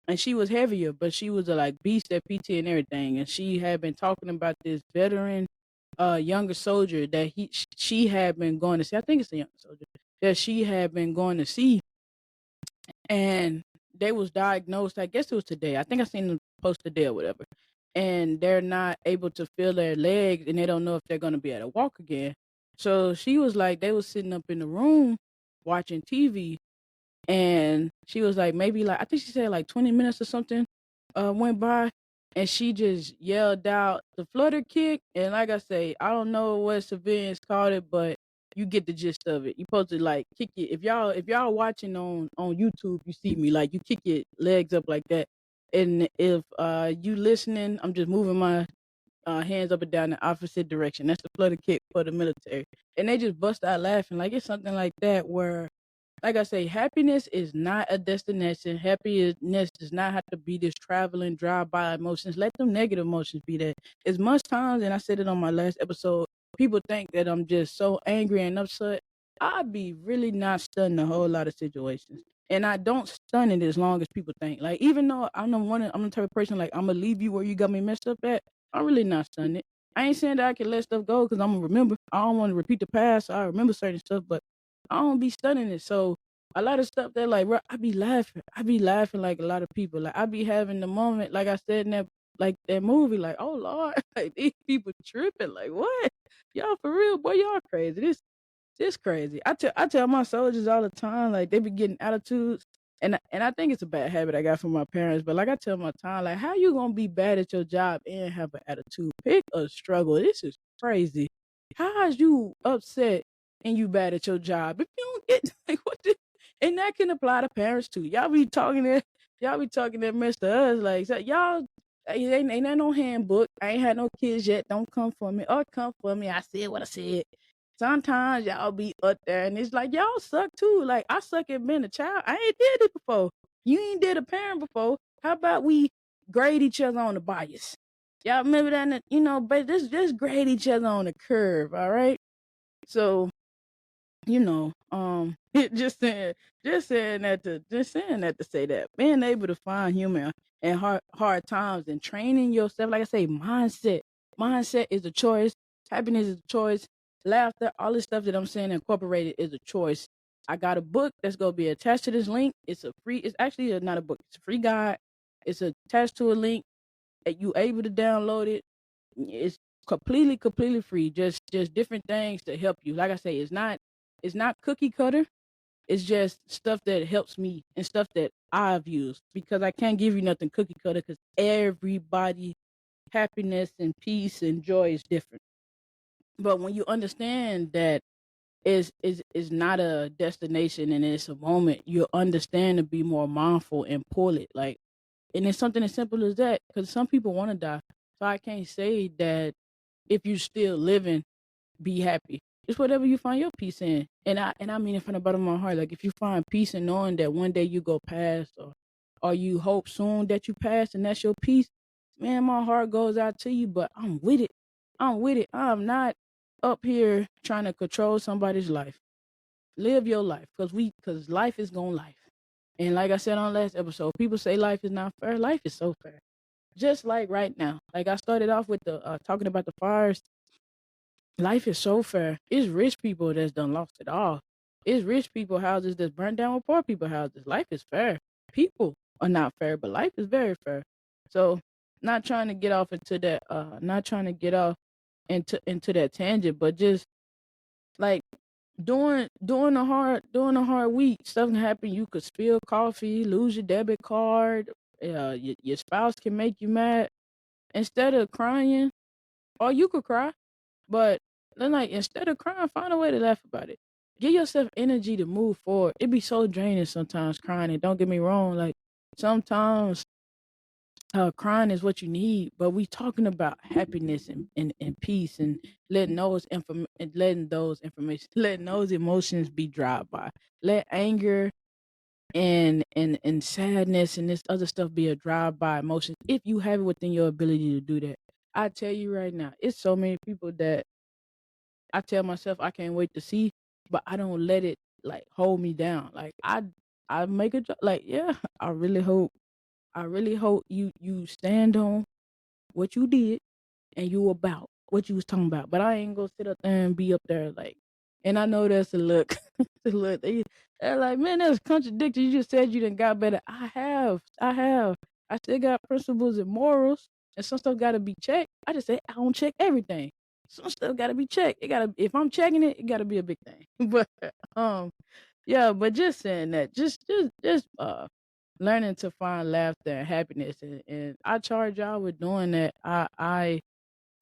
and she was heavier, but she was a like beast at PT and everything. And she had been talking about this veteran, younger soldier that she had been going to see. I think it's a younger soldier that she had been going to see, and they was diagnosed. I guess it was today. I think I seen them post today or whatever. And they're not able to feel their legs, and they don't know if they're gonna be able to walk again. So she was like, they was sitting up in the room watching TV, and she was like, maybe like I think she said like 20 minutes or something went by, and she just yelled out the flutter kick. And like I say, I don't know what civilians called it, but you get the gist of it. You supposed to like kick it. If y'all watching on YouTube, you see me like you kick your legs up like that. And if you listening, I'm just moving my hands up and down the opposite direction. That's the flutter kick for the military. And they just bust out laughing. Like it's something like that where, like I say, happiness is not a destination. Happiness does not have to be this traveling, drive-by emotions. Let them negative emotions be there. As much times, and I said it on my last episode, people think that I'm just so angry and upset. I be really not stunned a whole lot of situations. And I don't stun it as long as people think. Like, even though I'm the type of person, like, I'm going to leave you where you got me messed up at, I'm really not stunned it. I ain't saying that I can let stuff go because I'm going to remember. I don't want to repeat the past. So I remember certain stuff, but I don't be stunning it. So a lot of stuff that like, bro, I be laughing. I be laughing like a lot of people. Like I be having the moment, like I said in that movie, like, oh Lord, like these people tripping. Like what? Y'all for real, boy, y'all crazy. This crazy. I tell my soldiers all the time, like they be getting attitudes, and I think it's a bad habit I got from my parents. But like I tell my time, like how you gonna be bad at your job and have an attitude? Pick a struggle. This is crazy. How is you upset and you bad at your job if you don't get like what? And that can apply to parents too. Y'all be talking that mess to us like so y'all. Ain't that no handbook. I ain't had no kids yet. Don't come for me. Or come for me. I said what I said. Sometimes y'all be up there and it's like y'all suck too. Like I suck at being a child. I ain't did it before. You ain't did a parent before. How about we grade each other on the bias? Y'all remember that? But just grade each other on the curve. All right. So it just saying that to say that being able to find humor in hard times and training yourself, like I say, mindset is a choice. Happiness is a choice. Laughter, all this stuff that I'm saying incorporated is a choice. I got a book that's gonna be attached to this link. It's actually not a book. It's a free guide. It's attached to a link that you able to download it. It's completely free. Just different things to help you. Like I say, it's not cookie cutter. It's just stuff that helps me and stuff that I've used because I can't give you nothing cookie cutter because everybody happiness and peace and joy is different. But when you understand that is not a destination and it's a moment, you understand to be more mindful and pull it. Like and it's something as simple as that because some people want to die. So I can't say that if you still living be happy. It's whatever you find your peace in. And I mean it from the bottom of my heart. Like if you find peace in knowing that one day you go past or you hope soon that you pass and that's your peace, man, my heart goes out to you, but I'm with it. I'm with it. I'm not up here trying to control somebody's life. Live your life because life is gonna life. And like I said on last episode, people say life is not fair. Life is so fair. Just like right now. Like I started off with the talking about the fires. Life is so fair. It's rich people that's done lost it all. It's rich people houses that's burnt down with poor people houses. Life is fair. People are not fair, but life is very fair. So not trying to get off into that not trying to get off into that tangent, but just like doing a hard week, stuff can happen. You could spill coffee, lose your debit card, your spouse can make you mad. Instead of crying, or you could cry, but then, like, instead of crying, find a way to laugh about it. Give yourself energy to move forward. It be so draining sometimes crying. And don't get me wrong, like sometimes crying is what you need, but we talking about happiness and peace and letting those information letting those emotions be drive by. Let anger and sadness and this other stuff be a drive by emotion if you have it within your ability to do that. I tell you right now, it's so many people that I tell myself I can't wait to see, but I don't let it like hold me down. Like I make a like yeah, I really hope you stand on what you did and you about what you was talking about. But I ain't gonna sit up there and be up there like. And I know that's a look. A look. They're like, man, that's contradictory. You just said you didn't got better. I have. I have. I still got principles and morals, and some stuff got to be checked. I just say I don't check everything. Some stuff got to be checked. It gotta. If I'm checking it, it got to be a big thing. But um, yeah. But just saying that, just learning to find laughter and happiness, and I charge y'all with doing that.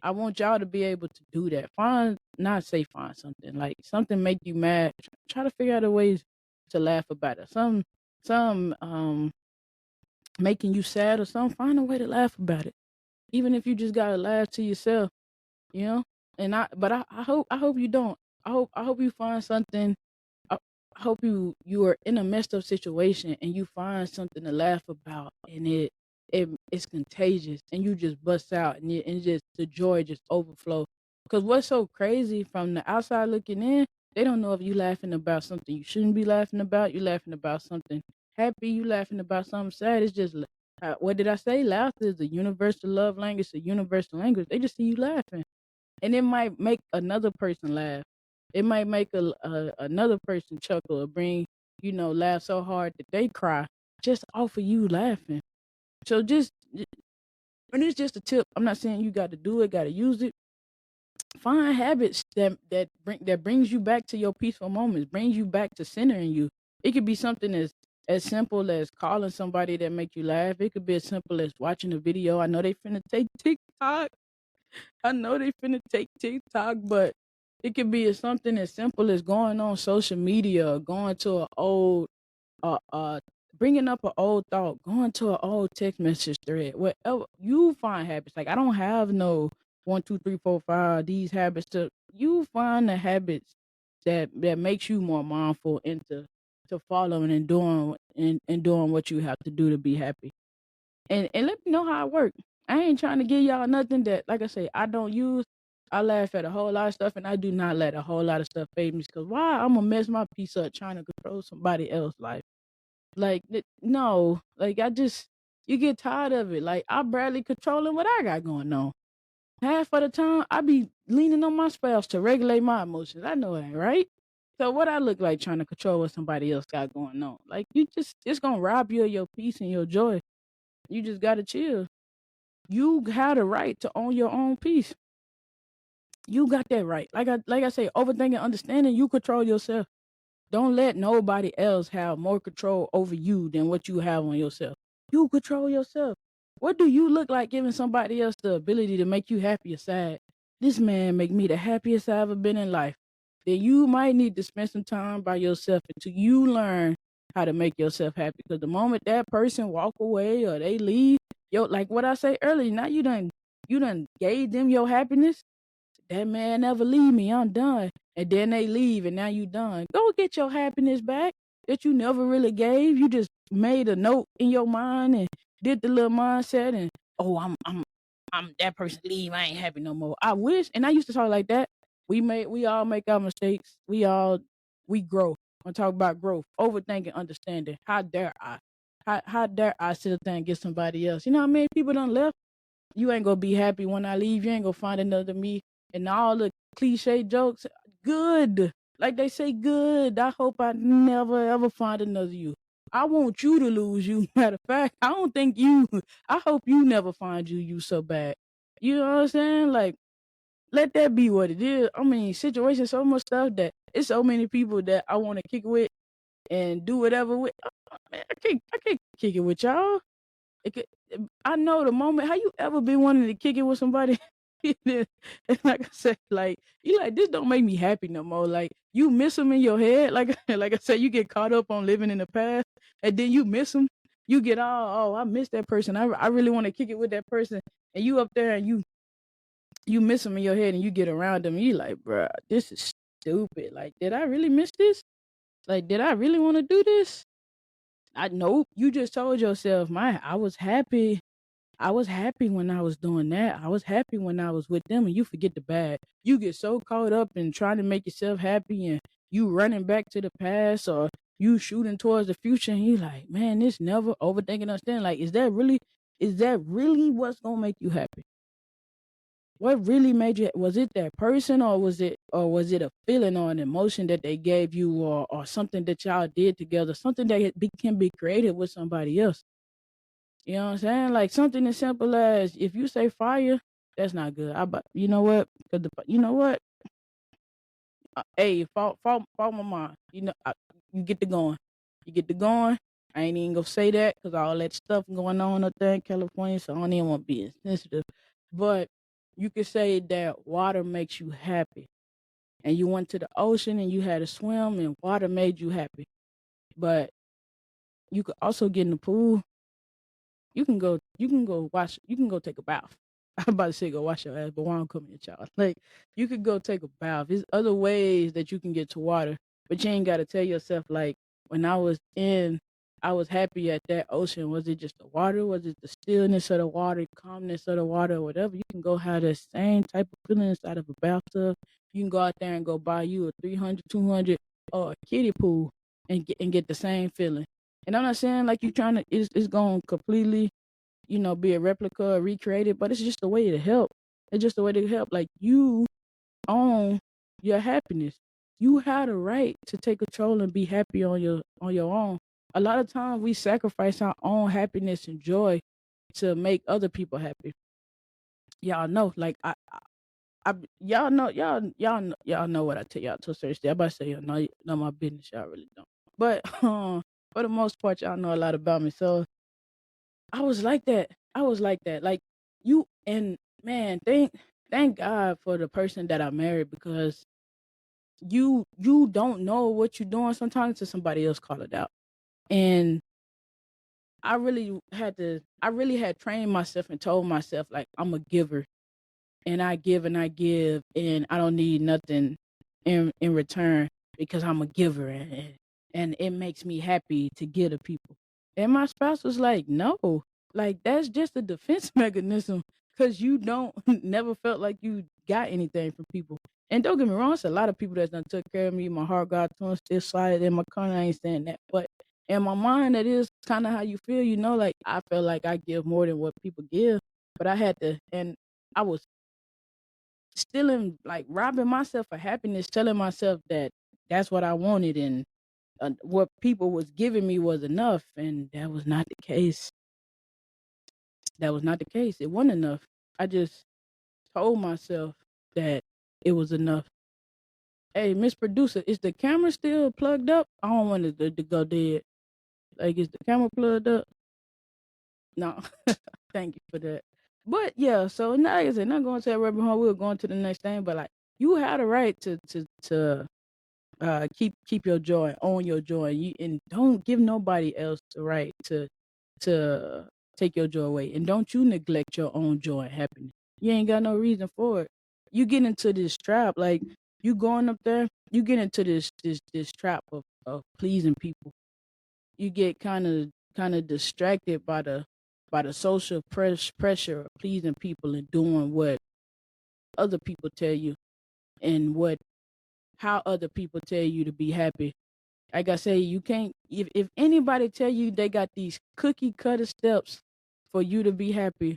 I want y'all to be able to do that. Not say find something like something make you mad. Try to figure out a ways to laugh about it. Some making you sad or something. Find a way to laugh about it. Even if you just gotta laugh to yourself, you know. I hope you don't. I hope you find something. I I hope you are in a messed up situation and you find something to laugh about, and it's contagious and you just bust out, and just the joy just overflow. Because what's so crazy from the outside looking in, they don't know if you laughing about something you shouldn't be laughing about. You laughing about something happy. You laughing about something sad. It's just what did I say? Laughter is a universal love language. It's a universal language. They just see you laughing, and it might make another person laugh. It might make another person chuckle or bring laugh so hard that they cry just off of you laughing. So and it's just a tip. I'm not saying you got to do it, got to use it. Find habits that brings you back to your peaceful moments, brings you back to centering you. It could be something as simple as calling somebody that make you laugh. It could be as simple as watching a video. I know they finna take TikTok. I know they finna take TikTok, but it could be something as simple as going on social media, or going to an old, bringing up an old thought, going to an old text message thread. Whatever you find habits. Like I don't have no 1, 2, 3, 4, 5 these habits. You find the habits that makes you more mindful into to following and doing what you have to do to be happy, and let me know how it works. I ain't trying to give y'all nothing that, like I say, I don't use. I laugh at a whole lot of stuff, and I do not let a whole lot of stuff fade me. Cause why I'm gonna mess my piece up trying to control somebody else's life? Like no, like you get tired of it. Like I barely controlling what I got going on. Half of the time, I be leaning on my spouse to regulate my emotions. I know that, right? So what I look like trying to control what somebody else got going on? Like it's gonna rob you of your peace and your joy. You just gotta chill. You have the right to own your own peace. You got that right. Like I say, overthinking, understanding, you control yourself. Don't let nobody else have more control over you than what you have on yourself. You control yourself. What do you look like giving somebody else the ability to make you happy or sad? This man make me the happiest I ever been in life. Then you might need to spend some time by yourself until you learn how to make yourself happy. Because the moment that person walk away or they leave, like what I say earlier, now you done gave them your happiness. That man never leave me. I'm done. And then they leave, and now you done. Go get your happiness back that you never really gave. You just made a note in your mind and did the little mindset, and oh, I'm that person leave. I ain't happy no more. I wish, and I used to talk like that. We all make our mistakes. We grow. I'm talking about growth, overthinking, understanding. How dare I? How dare I sit there and get somebody else? You know how many people done left? You ain't gonna be happy when I leave. You ain't gonna find another me. And all the cliche jokes, good. Like they say, good. I hope I never ever find another you. I want you to lose you. Matter of fact, I don't think you. I hope you never find you so bad. You know what I'm saying? Like, let that be what it is. I mean, situation, so much stuff that it's so many people that I want to kick it with and do whatever with. Man, I can't kick it with y'all. It could, I know the moment. How you ever been wanting to kick it with somebody? And like I said, like you like this don't make me happy no more. Like you miss them in your head. Like like I said, you get caught up on living in the past, and then you miss them. You get all, oh, I miss that person. I really want to kick it with that person. And you up there and you miss them in your head and you get around them and you like, bruh, this is stupid. Like, did I really miss this? Like, did I really want to do this? I nope. You just told yourself, I was happy. I was happy when I was doing that. I was happy when I was with them, and you forget the bad. You get so caught up in trying to make yourself happy and you running back to the past or you shooting towards the future and you like, man, this never overthinking understanding. Like, is that really what's gonna make you happy? What really made you? Was it that person, or was it a feeling or an emotion that they gave you, or something that y'all did together, something that can be created with somebody else? You know what I'm saying? Like something as simple as if you say fire, that's not good. You know what? 'Cause you know what? Hey, fault my mind. You get to going. You get to going. I ain't even gonna say that because all that stuff going on up there in California, so I don't even want to be insensitive. But you could say that water makes you happy, and you went to the ocean and you had a swim, and water made you happy. But you could also get in the pool. You can go take a bath. I'm about to say go wash your ass, but why don't come here, child? Like you could go take a bath. There's other ways that you can get to water, but you ain't gotta tell yourself like when I was happy at that ocean. Was it just the water? Was it the stillness of the water, calmness of the water, or whatever? You can go have that same type of feeling inside of a bathtub. You can go out there and go buy you a 300, 200, or a kiddie pool and get the same feeling. And I'm not saying like you trying to it's going to completely, be a replica or recreated, but it's just a way to help. It's just a way to help. Like you own your happiness. You have the right to take control and be happy on your own. A lot of times we sacrifice our own happiness and joy to make other people happy. Y'all know, like y'all know what I tell y'all to a certain extent. I about to say y'all know my business. Y'all really don't. But for the most part, y'all know a lot about me. So I was like that. I was like that. Like you and man, thank God for the person that I married because you don't know what you're doing sometimes until somebody else call it out. And I really had trained myself and told myself like I'm a giver and I give and I don't need nothing in return because I'm a giver and it makes me happy to give to people. And my spouse was like, "No, like that's just a defense mechanism because you don't never felt like you got anything from people." And don't get me wrong, it's a lot of people that's done took care of me. My heart got torn, still solid in my corner. I ain't saying that, but in my mind, that is kind of how you feel. Like I feel like I give more than what people give, but I had to, and I was stealing, like robbing myself of happiness, telling myself that that's what I wanted and what people was giving me was enough, and that was not the case. That was not the case. It wasn't enough. I just told myself that it was enough. Hey, Miss Producer, is the camera still plugged up? I don't want it to go dead. Like, is the camera plugged up? No. Thank you for that. But yeah, so now like I said, not going to that rabbit hole. We're going to the next thing, but like you had a right to keep your joy, own your joy, and don't give nobody else the right to take your joy away, and don't you neglect your own joy and happiness. You ain't got no reason for it. You get into this trap, like you going up there, you get into this trap of pleasing people. You get kind of distracted by the social pressure of pleasing people and doing what other people tell you and what how other people tell you to be happy. Like I say, you can't if anybody tell you they got these cookie cutter steps for you to be happy,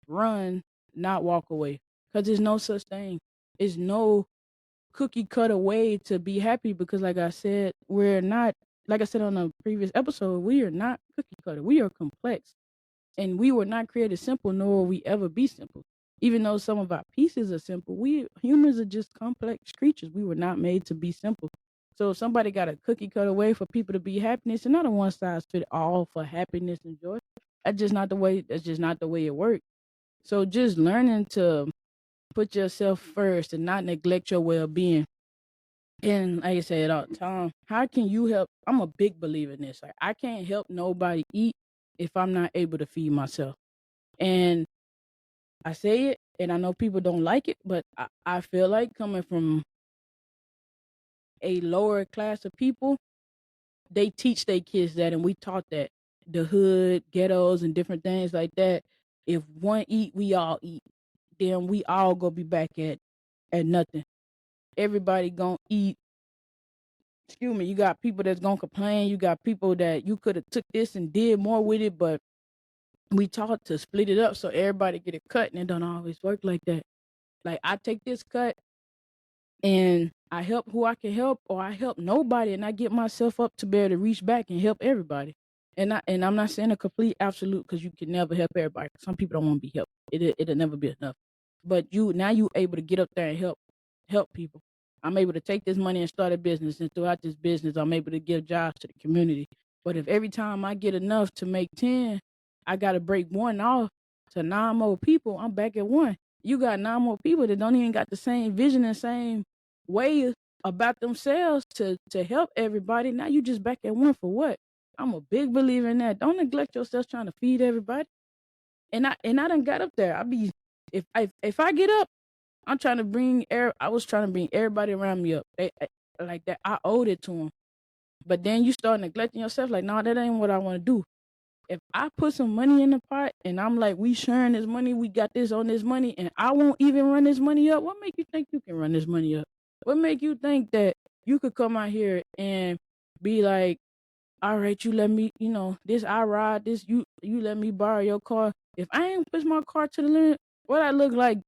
run, not walk away. Cause there's no such thing. There's no cookie cutter way to be happy because like I said, we're not like I said on a previous episode, we are not cookie cutter. We are complex. And we were not created simple, nor will we ever be simple. Even though some of our pieces are simple, we humans are just complex creatures. We were not made to be simple. So if somebody got a cookie cutter way for people to be happiness, and not a one size fit all for happiness and joy. That's just not the way. That's just not the way it works. So just learning to put yourself first and not neglect your well being. And like I said all the time, how can you help? I'm a big believer in this. Like I can't help nobody eat if I'm not able to feed myself. And I say it, and I know people don't like it, but I feel like coming from a lower class of people, they teach their kids that, and we taught that. The hood, ghettos, and different things like that. If one eat, we all eat. Then we all go be back at nothing. Everybody gonna eat. Excuse me. You got people that's gonna complain. You got people that you could have took this and did more with it, but we taught to split it up so everybody get a cut, and it don't always work like that. Like I take this cut and I help who I can help, or I help nobody, and I get myself up to be able to reach back and help everybody. And I'm not saying a complete absolute, because you can never help everybody. Some people don't want to be helped. It'll never be enough. But you able to get up there and help people. I'm able to take this money and start a business, and throughout this business, I'm able to give jobs to the community. But if every time I get enough to make 10, I got to break one off to 9 more people, I'm back at 1. You got 9 more people that don't even got the same vision and same way about themselves to help everybody. Now you just back at 1 for what? I'm a big believer in that. Don't neglect yourself trying to feed everybody. And I done got up there. If I get up, I'm trying to bring I was trying to bring everybody around me up. Like that. I owed it to them. But then you start neglecting yourself. Like, no, that ain't what I want to do. If I put some money in the pot and I'm like, we sharing this money, we got this on this money, and I won't even run this money up, what make you think you can run this money up? What make you think that you could come out here and be like, all right, you let me, this I ride, this you let me borrow your car. If I ain't push my car to the limit, what I look like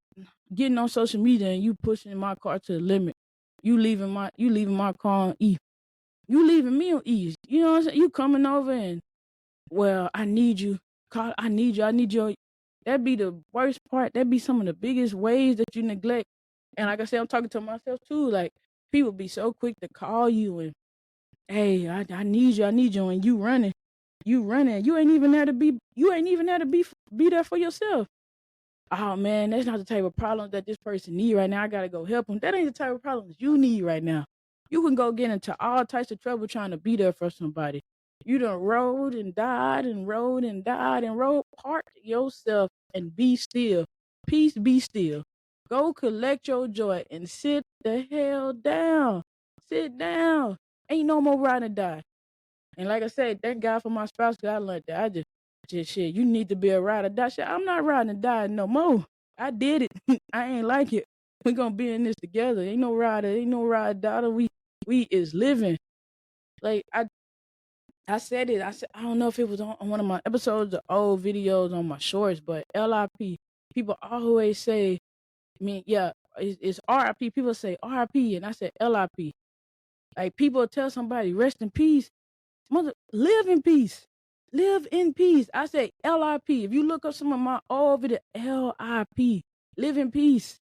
getting on social media and you pushing my car to the limit, you leaving my car on E. You leaving me on E. You know what I'm saying? You coming over and, well, I need you. I need you. I need your. That'd be the worst part. That'd be some of the biggest ways that you neglect. And like I said, I'm talking to myself too. Like, people be so quick to call you and, hey, I need you. I need you. And you running. You ain't even there to be. You ain't even there to be there for yourself. Oh man, that's not the type of problem that this person need right now. I gotta go help them. That ain't the type of problems you need right now. You can go get into all types of trouble trying to be there for somebody. You done rode and died and rode and died and rode. Park yourself and be still. Peace, be still. Go collect your joy and sit the hell down. Sit down. Ain't no more ride and die. And like I said, thank God for my spouse, because I learned that. I just shit, you need to be a ride or die. Shit, I'm not riding and dying no more. I did it. I ain't like it. We're gonna be in this together. Ain't no ride daughter. We is living. Like I said it. I don't know if it was on one of my episodes or old videos on my shorts, but LIP. People always say, I mean, yeah, it's RIP. People say RIP, and I said LIP. Like, people tell somebody rest in peace. Mother, live in peace. Live in peace. I say LIP. If you look up some of my old video, LIP. Live in peace.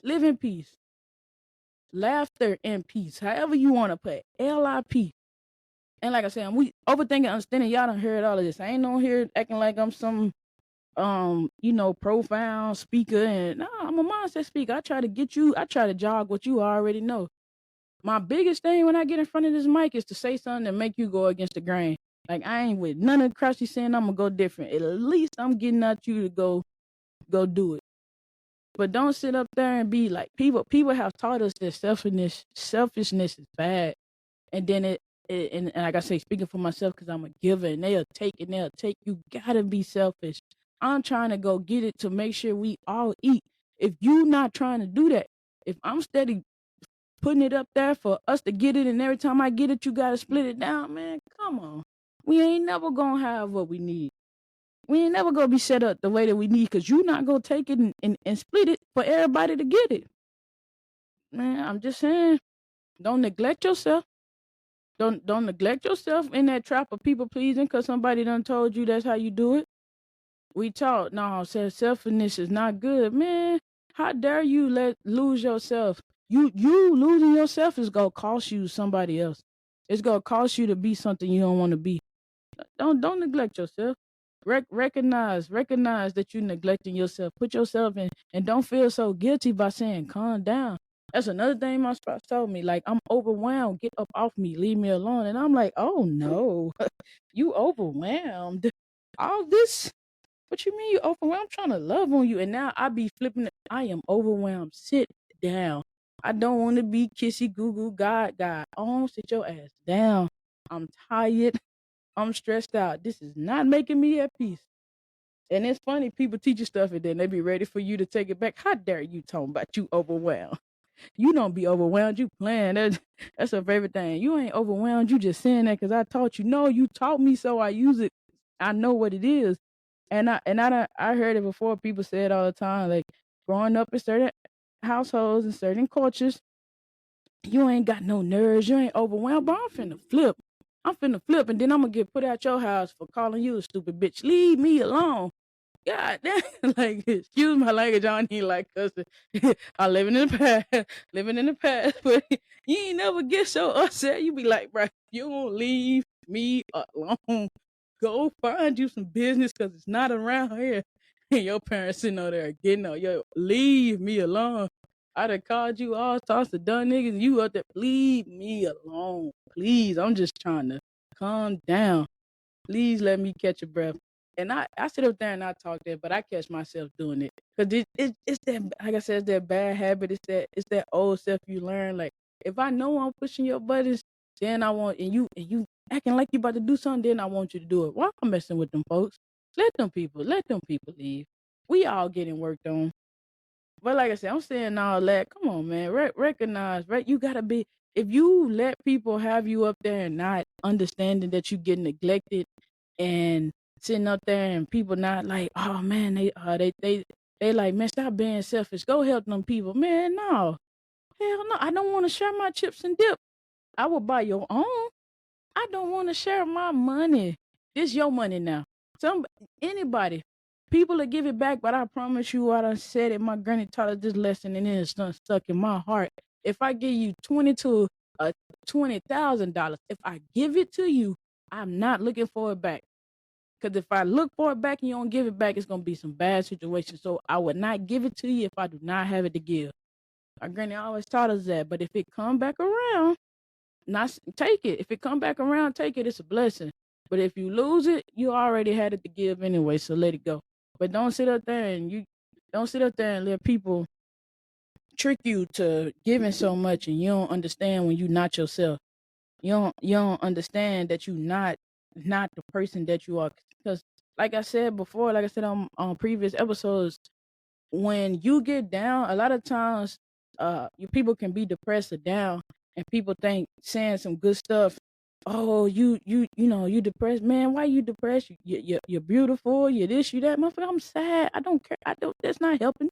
Live in peace. Laughter in peace. However you want to put it. LIP. And like I said, we overthinking, understanding. Y'all done heard all of this. I ain't on here acting like I'm some profound speaker. And nah, I'm a mindset speaker. I try to jog what you already know. My biggest thing when I get in front of this mic is to say something that make you go against the grain. Like, I ain't with none of the crap she's saying. I'm gonna go different. At least I'm getting at you to go do it. But don't sit up there and be like, people have taught us that selfishness is bad. And then and like I say, speaking for myself, because I'm a giver, and they'll take. You gotta be selfish. I'm trying to go get it to make sure we all eat. If you not trying to do that, if I'm steady putting it up there for us to get it, and every time I get it, you gotta split it down, man. Come on. We ain't never gonna have what we need. We ain't never gonna be set up the way that we need, because you not gonna take it and split it for everybody to get it. Man, I'm just saying, don't neglect yourself. Don't neglect yourself in that trap of people pleasing because somebody done told you that's how you do it. We taught, no, selfishness is not good. Man, how dare you lose yourself? You losing yourself is gonna cost you somebody else. It's gonna cost you to be something you don't want to be. Don't neglect yourself. Recognize that you're neglecting yourself. Put yourself in, and don't feel so guilty by saying calm down. That's another thing my spouse told me. Like, I'm overwhelmed. Get up off me. Leave me alone. And I'm like, oh no, you overwhelmed. all this. What you mean you overwhelmed? I'm trying to love on you. And now I be flipping it. I am overwhelmed. Sit down. I don't want to be kissy goo goo. God. Oh, sit your ass down. I'm tired. I'm stressed out. This is not making me at peace. And it's funny, people teach you stuff and then they be ready for you to take it back. How dare you talk about you overwhelmed? You don't be overwhelmed. You playing. That's her favorite thing. You ain't overwhelmed. You just saying that because I taught you. No, you taught me, so I use it. I know what it is. I heard it before. People say it all the time. Like growing up in certain households and certain cultures, you ain't got no nerves. You ain't overwhelmed. But I'm finna flip. And then I'm gonna get put out your house for calling you a stupid bitch. Leave me alone. God damn, like, excuse my language, I don't even like cussing. I'm living in the past, but you ain't never get so upset. You be like, bro, you won't leave me alone. Go find you some business because it's not around here. And your parents sitting over there getting up, yo, leave me alone. I done called you all sorts of dumb niggas, and you up there, leave me alone. Please, I'm just trying to calm down. Please let me catch a breath. And I sit up there and I talk there, but I catch myself doing it. Cause it's that, like I said, it's that bad habit. It's that old stuff you learn. Like if I know I'm pushing your buttons, then I want, and you acting like you about to do something, then I want you to do it. Why I'm messing with them folks? Let them people leave. We all getting worked on. But like I said, I'm saying all that. Come on, man. Recognize, right? You gotta be. If you let people have you up there and not understanding that you get neglected, and sitting up there and people not like, oh man, they like, man, stop being selfish. Go help them people, man. No, hell no. I don't want to share my chips and dip. I will buy your own. I don't want to share my money. This your money now. Some anybody, people will give it back, but I promise you, I done said it. My granny taught us this lesson, and it's stuck in my heart. If I give you $20,000, if I give it to you, I'm not looking for it back. Because if I look for it back and you don't give it back, it's gonna be some bad situations. So I would not give it to you if I do not have it to give. My granny always taught us that. But if it come back around, not take it. If it come back around, take it. It's a blessing. But if you lose it, you already had it to give anyway. So let it go. But don't sit up there and let people trick you to giving so much, and you don't understand when you not yourself. You don't understand that you not the person that you are. Because like I said before, like I said on previous episodes, when you get down, a lot of times you people can be depressed or down, and people think saying some good stuff, oh, you depressed, man. Why you depressed? You're beautiful, you this, you that. Motherfucker, I'm sad. I don't care. I don't That's not helping.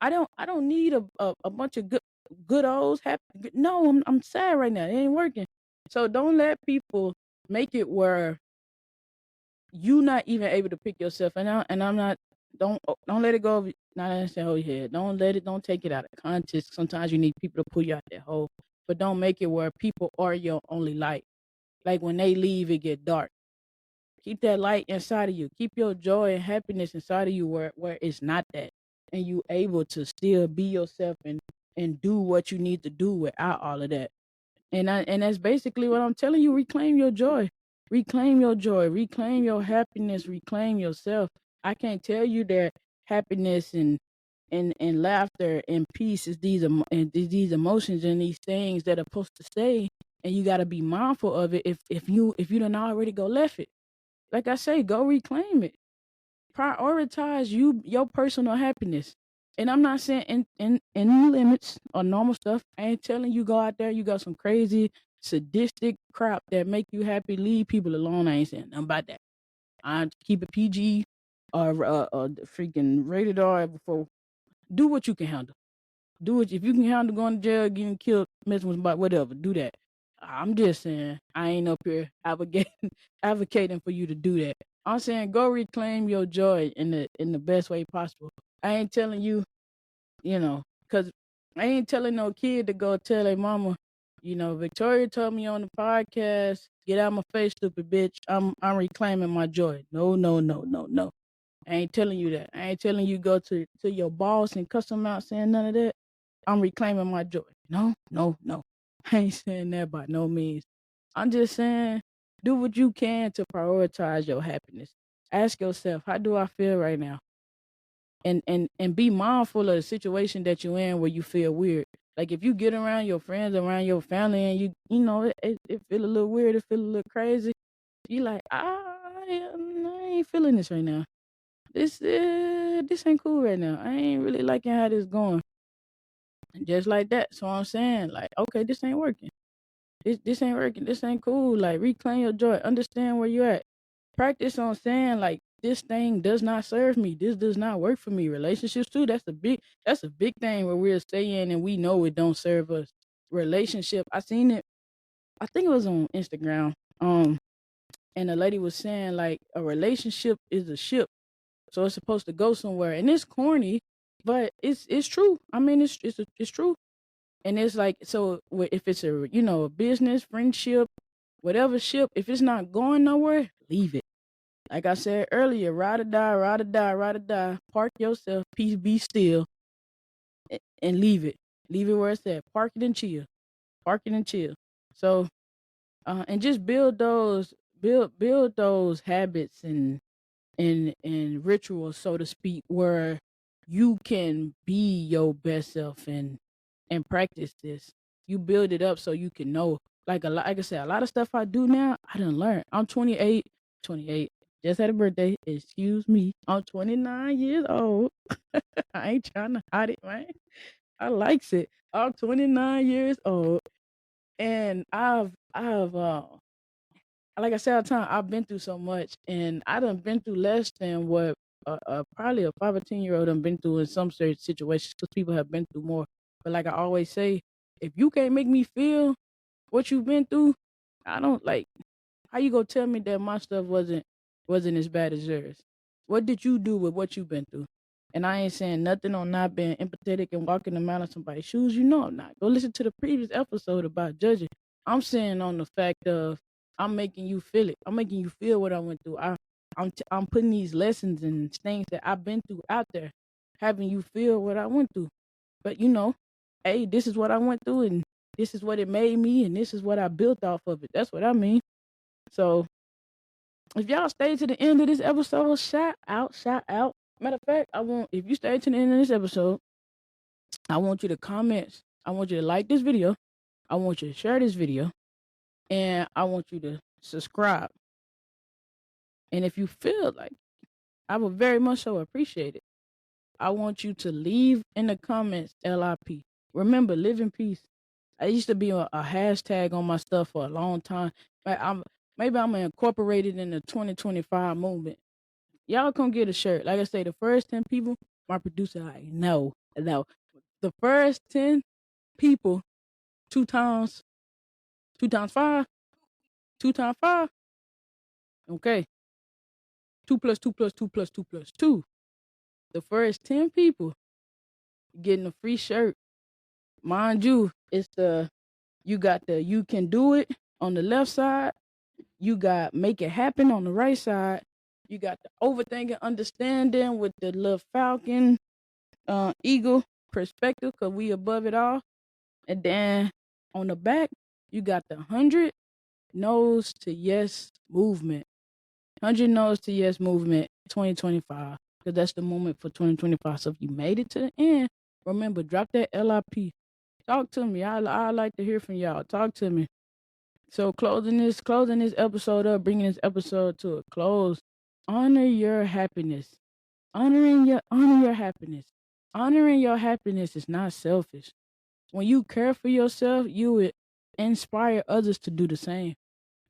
I don't need a bunch of good olds happy. No, I'm sad right now. It ain't working. So don't let people make it where you not even able to pick yourself. I'm not. Don't let it go. Not understand whole head. Don't take it out of context. Sometimes you need people to pull you out that hole, but don't make it where people are your only light. Like when they leave, it get dark. Keep that light inside of you. Keep your joy and happiness inside of you where it's not that. And you able to still be yourself and do what you need to do without all of that. And that's basically what I'm telling you. Reclaim your joy. Reclaim your joy. Reclaim your happiness. Reclaim yourself. I can't tell you that happiness and laughter and peace is these emotions and these things that are supposed to stay. And you got to be mindful of it. If you don't already go left it, like I say, go reclaim it. Prioritize your personal happiness. And I'm not saying in limits or normal stuff. I ain't telling you go out there, you got some crazy sadistic crap that make you happy. Leave people alone. I ain't saying nothing about that. I keep it PG or freaking rated R before. Do what you can handle. Do it if you can handle going to jail, getting killed, messing with somebody, whatever. Do that. I'm just saying I ain't up here advocating for you to do that. I'm saying go reclaim your joy in the best way possible. I ain't telling you, because I ain't telling no kid to go tell their mama, Victoria told me on the podcast, get out my face, stupid bitch. I'm reclaiming my joy. No, no, no, no, no. I ain't telling you that. I ain't telling you go to your boss and cuss them out saying none of that. I'm reclaiming my joy. No, no, no. I ain't saying that by no means. I'm just saying do what you can to prioritize your happiness. Ask yourself, how do I feel right now? And be mindful of the situation that you're in where you feel weird. Like if you get around your friends, around your family, and you know it feel a little weird, it feel a little crazy. You like, I ain't feeling this right now. This ain't cool right now. I ain't really liking how this going. And just like that. So I'm saying, like, okay, this ain't working. This ain't working. This ain't cool. Like, reclaim your joy. Understand where you're at. Practice on saying, like, this thing does not serve me. This does not work for me. Relationships too. That's a big thing where we're staying and we know it don't serve us. Relationship. I seen it. I think it was on Instagram. And the lady was saying like a relationship is a ship, so it's supposed to go somewhere. And it's corny, but it's true. I mean, it's true. And it's like, so if it's a business, friendship, whatever ship, if it's not going nowhere, leave it. Like I said earlier, ride or die, ride or die, ride or die. Park yourself, peace, be still, and leave it. Leave it where it's at. Park it and chill. Park it and chill. So, and just build those habits and rituals, so to speak, where you can be your best self and practice this. You build it up so you can know. Like I said, a lot of stuff I do now, I done learn. I'm 28, 28. Just had a birthday. Excuse me. I'm 29 years old. I ain't trying to hide it, man. I likes it. I'm 29 years old, and I've like I said all the time, I've been through so much, and I done been through less than what probably a 5 or 10-year-old done been through in some certain situations, because people have been through more. But like I always say, if you can't make me feel what you've been through, I don't like. How you gonna tell me that my stuff wasn't as bad as yours? What did you do with what you've been through? And I ain't saying nothing on not being empathetic and walking the mile in somebody's shoes. You know I'm not. Go listen to the previous episode about judging. I'm saying on the fact of I'm making you feel it. I'm making you feel what I went through. I'm putting these lessons and things that I've been through out there, having you feel what I went through. But hey, this is what I went through, and this is what it made me, and this is what I built off of it. That's what I mean. So if y'all stay to the end of this episode, shout out, shout out. Matter of fact, if you stay to the end of this episode, I want you to comment. I want you to like this video. I want you to share this video, and I want you to subscribe. And if you feel like, I would very much so appreciate it. I want you to leave in the comments LIP. Remember, live in peace. I used to be a hashtag on my stuff for a long time. Maybe I'm gonna incorporate it in the 2025 movement. Y'all come get a shirt. Like I say, the first 10 people, my producer, like, no. The first 10 people, two times 5, 2 times 5. Okay. 2 plus 2 plus 2 plus 2 plus 2. The first 10 people getting a free shirt. Mind you, you got the you can do it on the left side. You got make it happen on the right side. You got the overthinking understanding with the little falcon eagle perspective, because we above it all. And then on the back, you got the 100 no's to yes movement. 100 no's to yes movement 2025. Because that's the moment for 2025. So if you made it to the end, remember, drop that LIP. Talk to me. I like to hear from y'all. Talk to me. So closing this episode up, bringing this episode to a close. Honor your happiness. Honor your happiness. Honoring your happiness is not selfish. When you care for yourself, you would inspire others to do the same.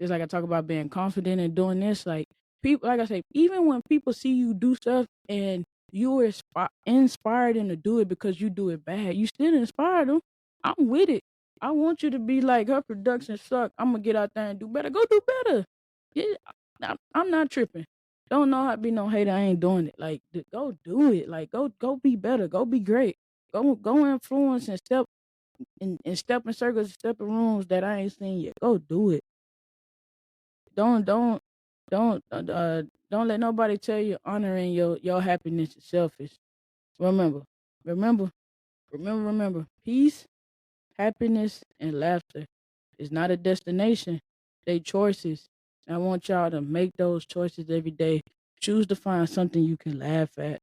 Just like I talk about being confident and doing this, like people, like I say, even when people see you do stuff and you are inspired them to do it because you do it bad, you still inspire them. I'm with it. I want you to be like, her production suck. I'm gonna get out there and do better. Go do better. Yeah, I'm not tripping. Don't know how to be no hater. I ain't doing it. Like, go do it. Like, go be better. Go be great. Go influence and step in circles, step in rooms that I ain't seen yet. Go do it. Don't don't don't let nobody tell you honoring your happiness is selfish. Remember, remember, remember. Peace, happiness, and laughter is not a destination. They choices. I want y'all to make those choices every day. Choose to find something you can laugh at.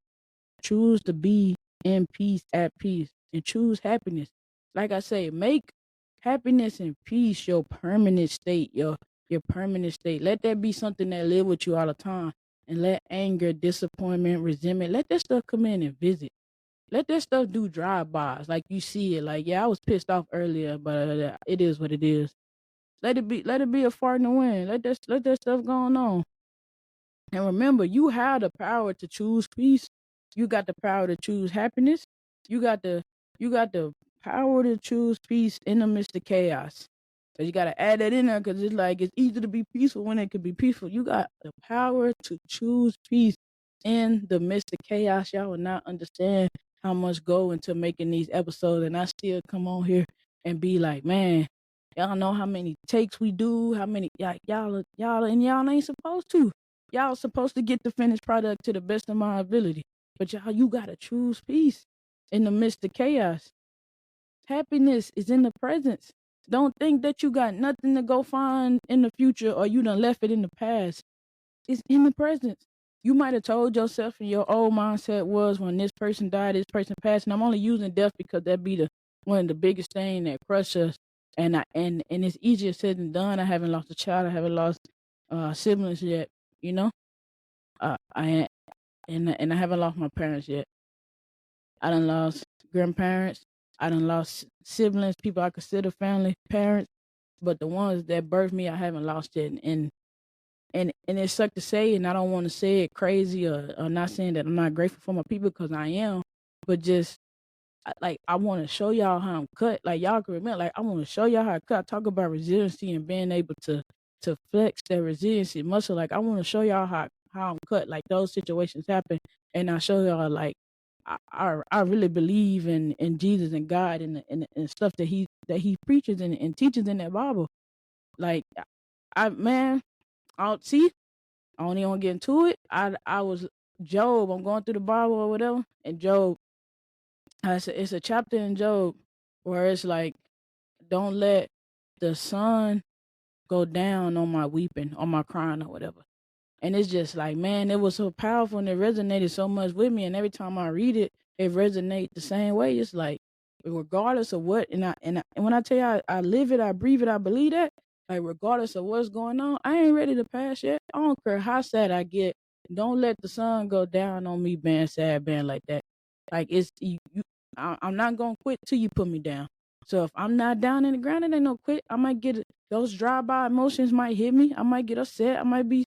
Choose to be in peace, at peace, and choose happiness. Like I say, make happiness and peace your permanent state, your permanent state. Let that be something that live with you all the time. And let anger, disappointment, resentment, let that stuff come in and visit. Let that stuff do drive-bys, like you see it. Like, yeah, I was pissed off earlier, but it is what it is. Let it be a fart in the wind. Let that stuff going on. And remember, you have the power to choose peace. You got the power to choose happiness. You got the power to choose peace in the midst of chaos. So you gotta add that in there because it's like it's easy to be peaceful when it could be peaceful. You got the power to choose peace in the midst of chaos. Y'all will not understand how much go into making these episodes, and I still come on here and be like, man, y'all know how many takes we do, how many y'all ain't supposed to. Y'all supposed to get the finished product to the best of my ability. But y'all, you gotta choose peace in the midst of chaos. Happiness is in the presence. Don't think that you got nothing to go find in the future or you done left it in the past. It's in the presence. You might have told yourself and your old mindset was when this person died, this person passed. And I'm only using death because that be the one of the biggest thing that crush us. And it's easier said than done. I haven't lost a child. I haven't lost siblings yet. You know, I and I haven't lost my parents yet. I done lost grandparents. I done lost siblings, people I consider family, parents. But the ones that birthed me, I haven't lost yet. And it sucks to say, and I don't want to say it crazy or not saying that I'm not grateful for my people because I am, but just like I want to show y'all how I'm cut. Like y'all can remember, like I want to show y'all how I cut. I talk about resiliency and being able to flex that resiliency muscle. Like I want to show y'all how I'm cut. Like those situations happen, and I show y'all like I really believe in Jesus and God and stuff that he preaches and teaches in that Bible. Like I man, I'll see. I don't even want to get into it. I was Job. I'm going through the Bible or whatever, and Job. It's a chapter in Job where it's like, don't let the sun go down on my weeping, on my crying or whatever. And it's just like, man, it was so powerful and it resonated so much with me. And every time I read it, it resonates the same way. It's like, regardless of what, and when I tell you I live it, I breathe it, I believe that. Like, regardless of what's going on, I ain't ready to pass yet. I don't care how sad I get. Don't let the sun go down on me, being sad, being like that. Like it's I'm not gonna quit till you put me down. So if I'm not down in the ground, it ain't no quit. I might get those drive-by emotions might hit me. I might get upset. I might be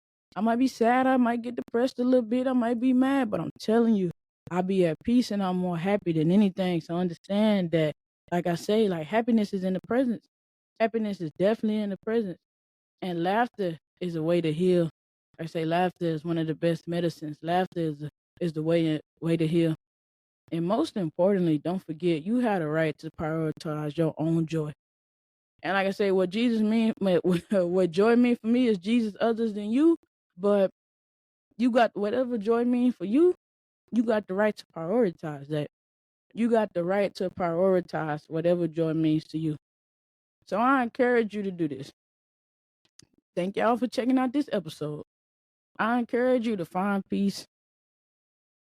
sad. I might get depressed a little bit. I might be mad. But I'm telling you, I'll be at peace and I'm more happy than anything. So understand that, like I say, like happiness is in the presence. Happiness is definitely in the presence. And laughter is a way to heal. I say laughter is one of the best medicines. Laughter is the way to heal. And most importantly, don't forget you have the right to prioritize your own joy. And like I say, what what joy means for me is Jesus others than you. But you got whatever joy means for you, you got the right to prioritize that. You got the right to prioritize whatever joy means to you. So I encourage you to do this. Thank y'all for checking out this episode. I encourage you to find peace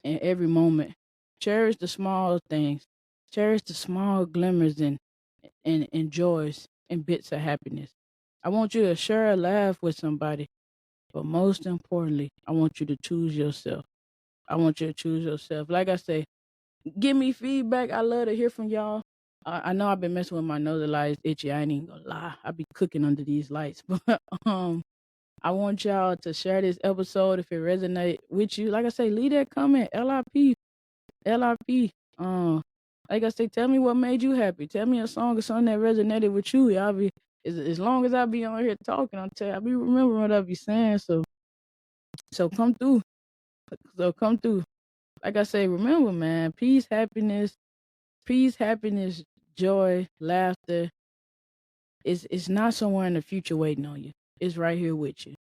in every moment. Cherish the small things. Cherish the small glimmers and joys and bits of happiness. I want you to share a laugh with somebody, but most importantly, I want you to choose yourself. I want you to choose yourself. Like I say, give me feedback. I love to hear from y'all. I know I've been messing with my nose a lot. It's itchy. I ain't even gonna lie. I be cooking under these lights. But I want y'all to share this episode if it resonates with you. Like I say, leave that comment. LRP. Like I say, tell me what made you happy. Tell me a song or something that resonated with you. Y'all be as long as I be on here talking, I be remembering what I be saying. So come through. So come through. Like I say, remember, man, peace, happiness, joy, laughter. It's not somewhere in the future waiting on you. It's right here with you.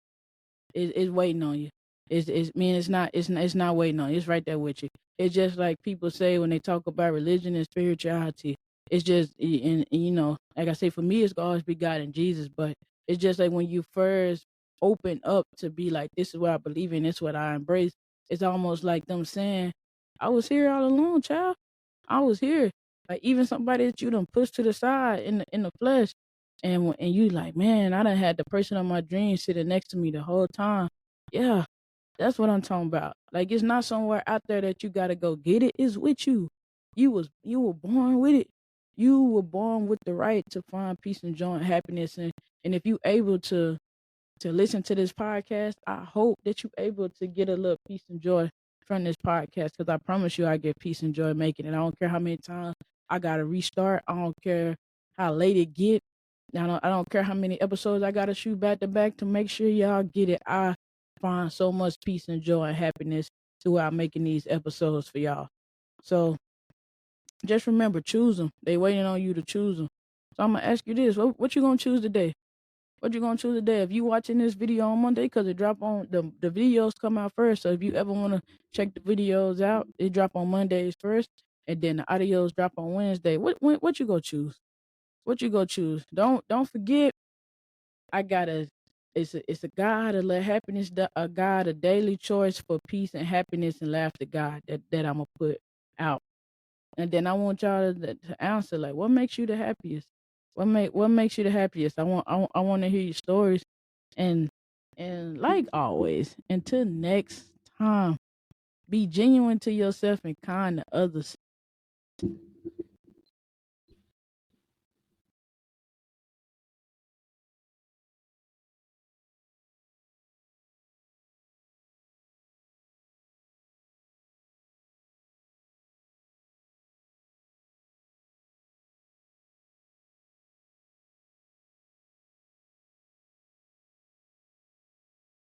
It's waiting on you. It's not waiting on you. It's right there with you. It's just like people say when they talk about religion and spirituality. It's just and like I say, for me, it's always be God and Jesus. But it's just like when you first open up to be like, this is what I believe in, this is what I embrace. It's almost like them saying, I was here all along, child. I was here. Like even somebody that you done pushed to the side in the flesh, and you like, man, I done had the person of my dreams sitting next to me the whole time. Yeah, that's what I'm talking about. Like it's not somewhere out there that you gotta go get it. It's with you. You were born with it. You were born with the right to find peace and joy and happiness. And if you able to listen to this podcast, I hope that you're able to get a little peace and joy from this podcast, because I promise you I get peace and joy making it. I don't care how many times I gotta restart. I don't care how late it get. I don't care how many episodes I gotta shoot back to back to make sure y'all get it. I find so much peace and joy and happiness throughout making these episodes for y'all. So just remember, choose them. They waiting on you to choose them. So I'm gonna ask you this: what you gonna choose today? What you gonna choose today? If you watching this video on Monday, cause it drop on the videos come out first. So if you ever wanna check the videos out, they drop on Mondays first, and then the audios drop on Wednesday. What you gonna choose? What you gonna choose? Don't forget. I got a it's a God, a little happiness, a God, a daily choice for peace and happiness and laughter. God that I'm gonna put out. And then I want y'all to answer, like, what makes you the happiest? What makes you the happiest? I want to hear your stories. And and like always, until next time, be genuine to yourself and kind to others.